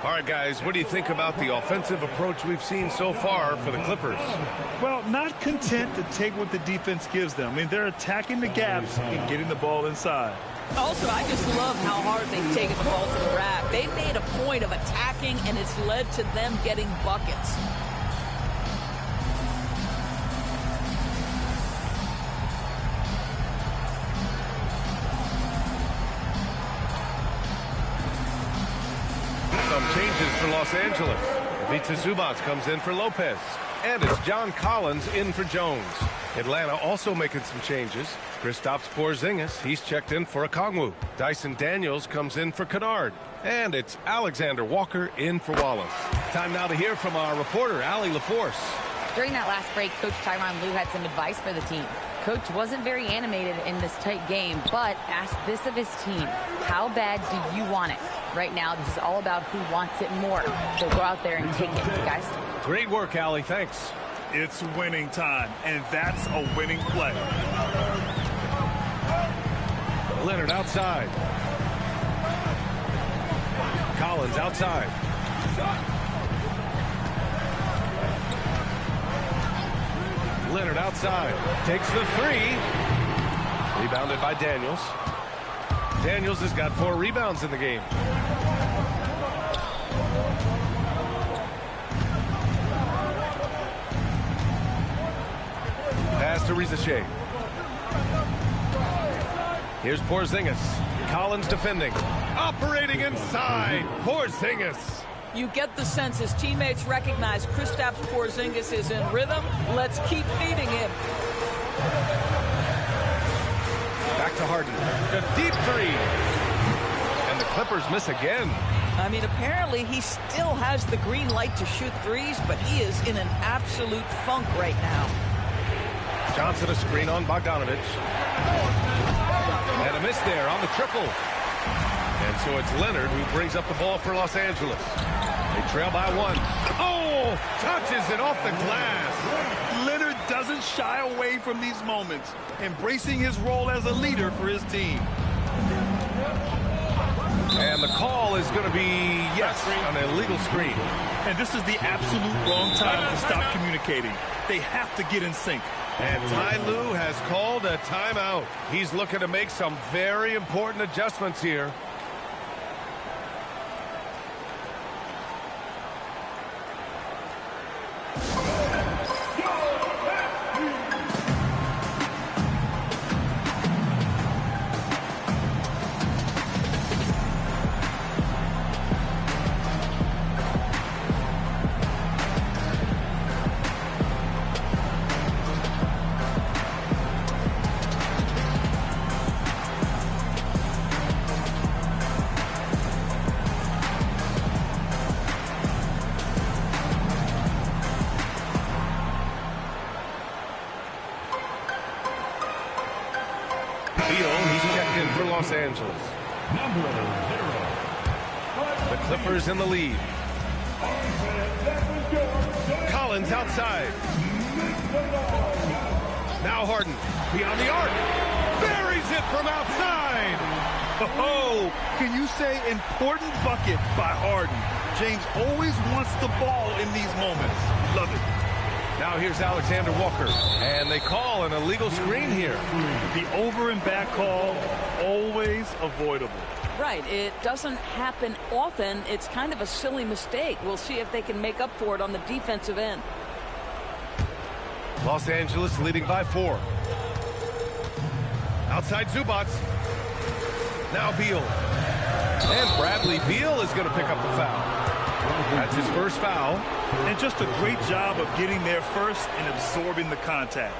All right, guys, what do you think about the offensive approach we've seen so far for the Clippers? Well, not content to take what the defense gives them. I mean, they're attacking the gaps and getting the ball inside. Also, I just love how hard they've taken the ball to the rack. They've made a point of attacking, and it's led to them getting buckets. Some changes for Los Angeles. Ivica Zubac comes in for Lopez. And it's John Collins in for Jones. Atlanta also making some changes. Kristaps Porzingis, he's checked in for Okongwu. Dyson Daniels comes in for Kennard. And it's Alexander Walker in for Wallace. Time now to hear from our reporter, Allie LaForce. During that last break, Coach Tyronn Lue had some advice for the team. Coach wasn't very animated in this tight game, but asked this of his team: how bad do you want it? Right now, this is all about who wants it more. So go out there and take it, guys. Great work, Allie. Thanks. It's winning time, and that's a winning play. Leonard outside. Collins outside. Leonard outside. Takes the three. Rebounded by Daniels. Daniels has got 4 rebounds in the game. Pass to Rizachet. Here's Porzingis. Collins defending. Operating inside. Porzingis. You get the sense his teammates recognize Kristaps Porzingis is in rhythm. Let's keep feeding him. Back to Harden. A deep three. And the Clippers miss again. I mean, apparently he still has the green light to shoot threes, but he is in an absolute funk right now. Johnson a screen on Bogdanovich. And a miss there on the triple. And so it's Leonard who brings up the ball for Los Angeles. They trail by 1. Oh, touches it off the glass. Leonard doesn't shy away from these moments, embracing his role as a leader for his team. And the call is going to be, yes, an illegal screen. And this is the absolute wrong time to stop communicating. They have to get in sync. And Ty Lue has called a timeout. He's looking to make some very important adjustments here. Los Angeles. The Clippers in the lead. Collins outside. Now Harden beyond the arc. Buries it from outside. Oh, can you say important bucket by Harden? James always wants the ball in these moments. Love it. Now here's Alexander Walker, and they call an illegal screen here. The over and back call, always avoidable. Right, it doesn't happen often. It's kind of a silly mistake. We'll see if they can make up for it on the defensive end. Los Angeles leading by 4. Outside Zubac. Now Beal. And Bradley Beal is going to pick up the foul. That's his first foul. And just a great job of getting there first and absorbing the contact.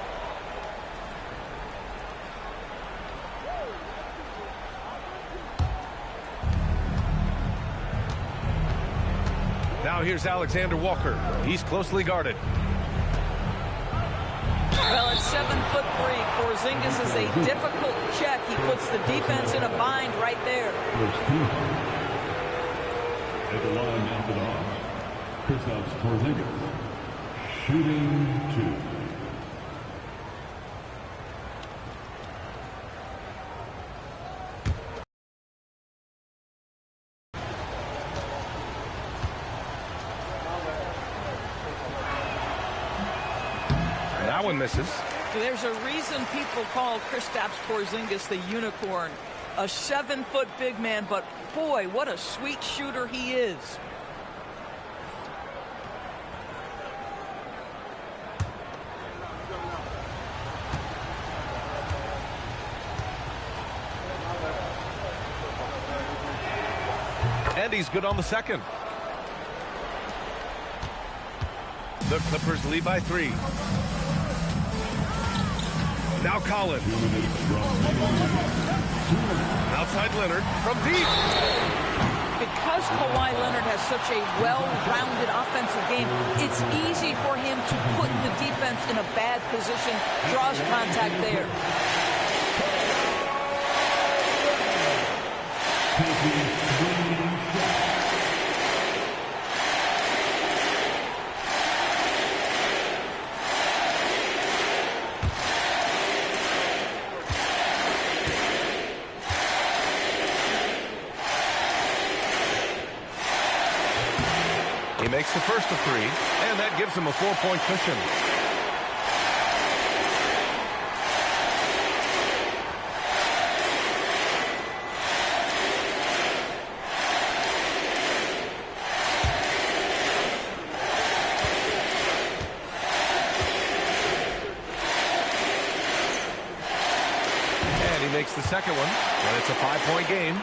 Now here's Alexander Walker. He's closely guarded. Well, at 7'3", Porzingis is a difficult check. He puts the defense in a bind right there. First team. At the line after the Hawks, Kristaps Porzingis, shooting 2. That one misses. There's a reason people call Kristaps Porzingis the unicorn. A 7-foot big man, but boy, what a sweet shooter he is. And he's good on the second. The Clippers lead by 3. Now Collins. Outside Leonard from deep. Because Kawhi Leonard has such a well-rounded offensive game, it's easy for him to put the defense in a bad position, draws contact there. He makes the first of 3, and that gives him a 4-point cushion. And he makes the second one, and it's a 5-point game.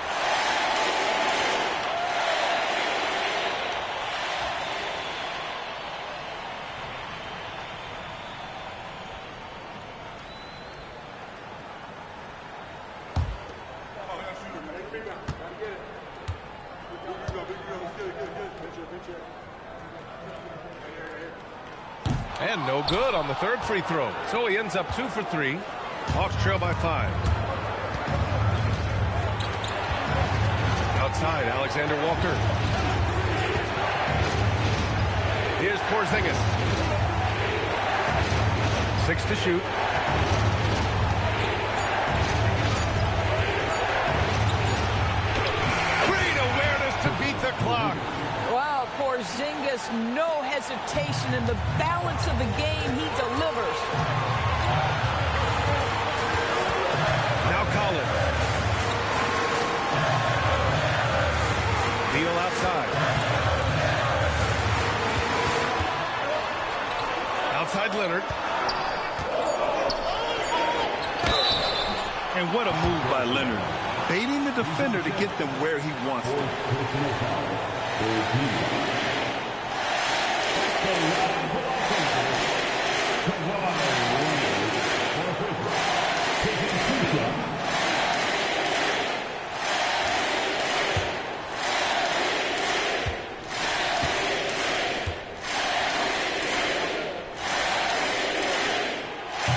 And no good on the third free throw. So he ends up 2 for 3. Hawks trail by 5. Outside, Alexander Walker. Here's Porzingis. 6 to shoot. Great awareness to beat the clock. Wow, Porzingis, no hesitation in the balance of the game. He delivers. Now Collins. Beal outside. Outside Leonard. And what a move by Leonard. Baiting the defender to get them where he wants them.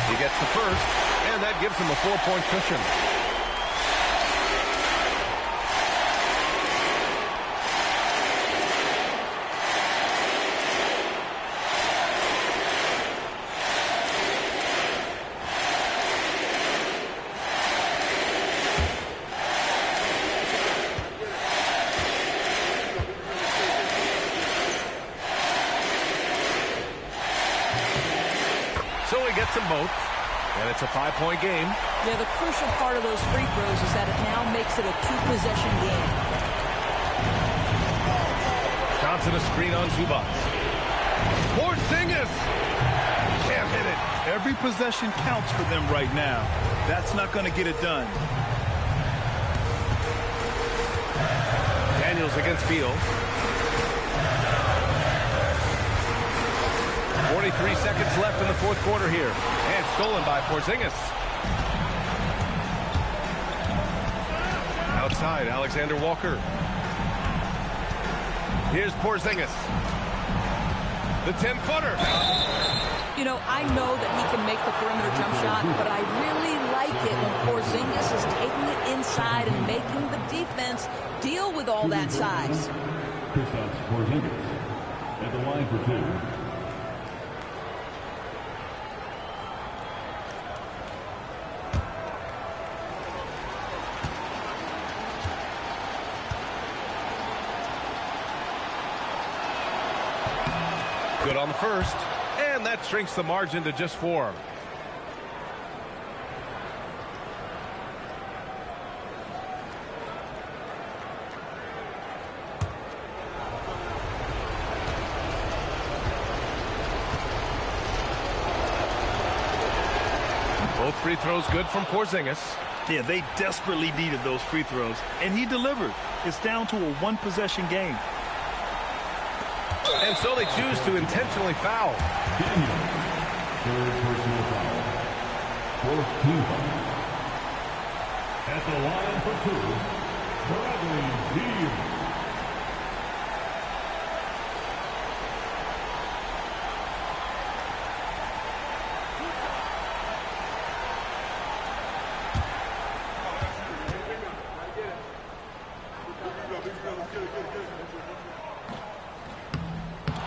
He gets the first, and that gives him a 4-point cushion. So he gets them both, and it's a 5-point game. Yeah, the crucial part of those free throws is that it now makes it a 2-possession game. Johnson a screen on Zubac. Porzingis can't hit it. Every possession counts for them right now. That's not going to get it done. Daniels against Beal. 43 seconds left in the fourth quarter here. And stolen by Porzingis. Outside, Alexander Walker. Here's Porzingis. The 10-footer. You know, I know that he can make the perimeter jump shot, but I really like it when Porzingis is taking it inside and making the defense deal with all that size. Kristaps Porzingis at the line for two. Good on the first, and that shrinks the margin to just 4. Both free throws good from Porzingis. Yeah, they desperately needed those free throws, and he delivered. It's down to a one-possession game. And so they choose to intentionally foul. Daniel, third personal foul. 4th team foul. At the line for two, Bradley Beal.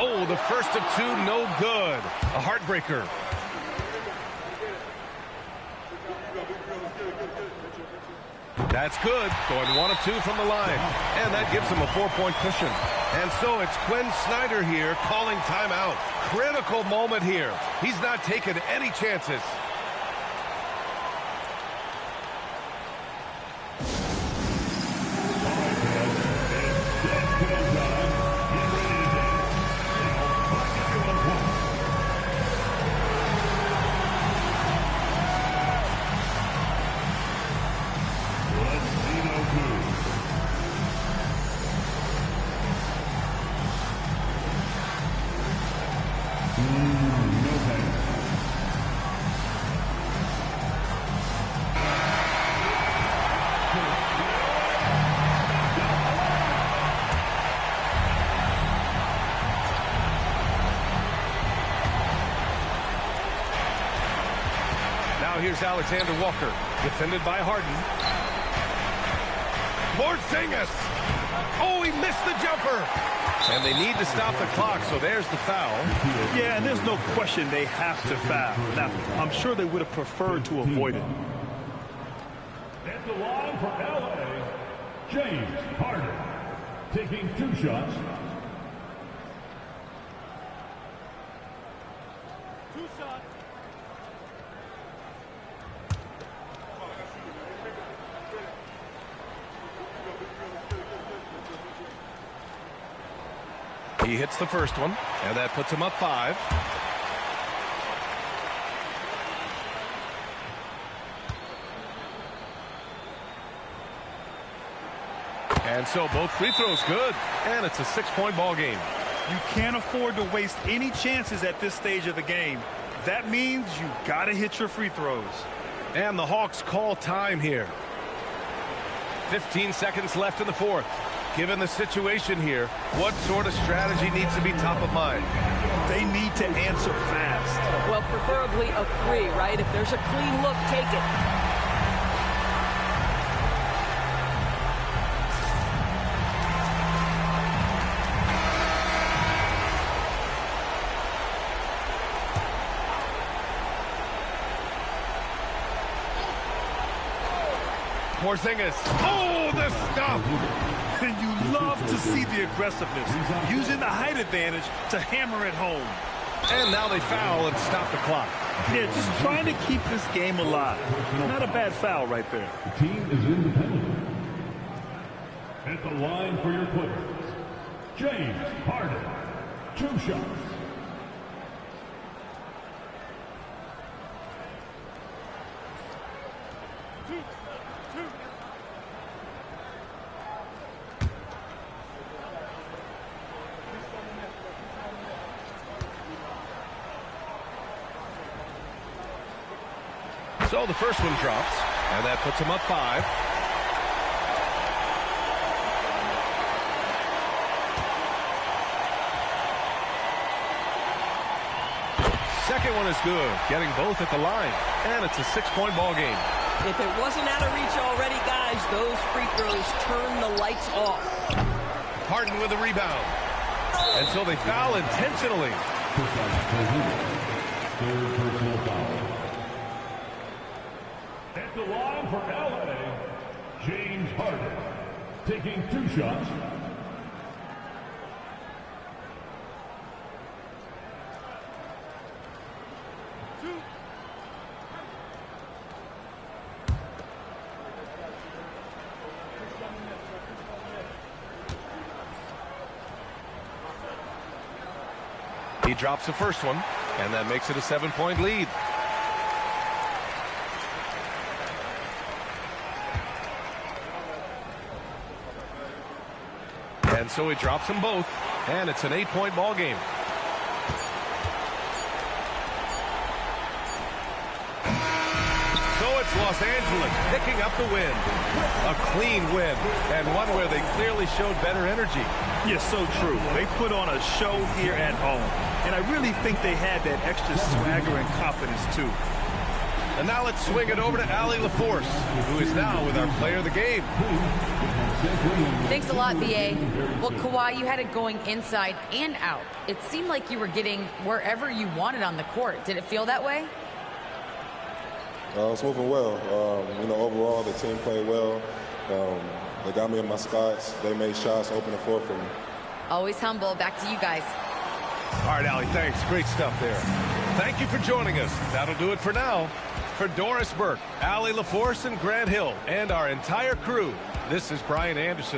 Oh, the first of two, no good. A heartbreaker. That's good. Going 1 of 2 from the line. And that gives him a 4-point cushion. And so it's Quinn Snyder here calling timeout. Critical moment here. He's not taking any chances. Here's Alexander Walker, defended by Harden. Porzingis! Oh, he missed the jumper! And they need to stop the clock, so there's the foul. Yeah, and there's no question they have to foul. Now, I'm sure they would have preferred to avoid it. At the line for L.A., James Harden, taking 2 shots. He hits the first one, and that puts him up 5. And so both free throws good, and it's a 6-point ball game. You can't afford to waste any chances at this stage of the game. That means you got to hit your free throws. And the Hawks call time here. 15 seconds left in the 4th. Given the situation here, what sort of strategy needs to be top of mind? They need to answer fast. Well, preferably a 3, right? If there's a clean look, take it. Porzingis. Oh, the stuff! And you love to see the aggressiveness, using the height advantage to hammer it home. And now they foul and stop the clock. Yeah, just trying to keep this game alive. Not a bad foul right there. The team is independent. At the line for your Clippers, James Harden, 2 shots. So the first one drops, and that puts him up 5. second one is good, getting both at the line. And it's a 6-point ball game. If it wasn't out of reach already, guys, those free throws turn the lights off. Harden with a rebound. And so they foul intentionally. Third personal foul. At the line for LA, James Harden, taking 2 shots. He drops the first one, and that makes it a 7-point lead. And so he drops them both, and it's an 8-point ball game. So it's Los Angeles picking up the win. A clean win, and one where they clearly showed better energy. Yeah, so true. They put on a show here at home, and I really think they had that extra swagger and confidence, too. And now let's swing it over to Allie LaForce, who is now with our player of the game. Thanks a lot, BA. Well, Kawhi, you had it going inside and out. It seemed like you were getting wherever you wanted on the court. Did it feel that way? It's moving well. Overall, the team played well. They got me in my spots. They made shots, open the floor for me. Always humble. Back to you guys. All right, Allie, thanks. Great stuff there. Thank you for joining us. That'll do it for now. For Doris Burke, Allie LaForce, and Grant Hill, and our entire crew, this is Brian Anderson.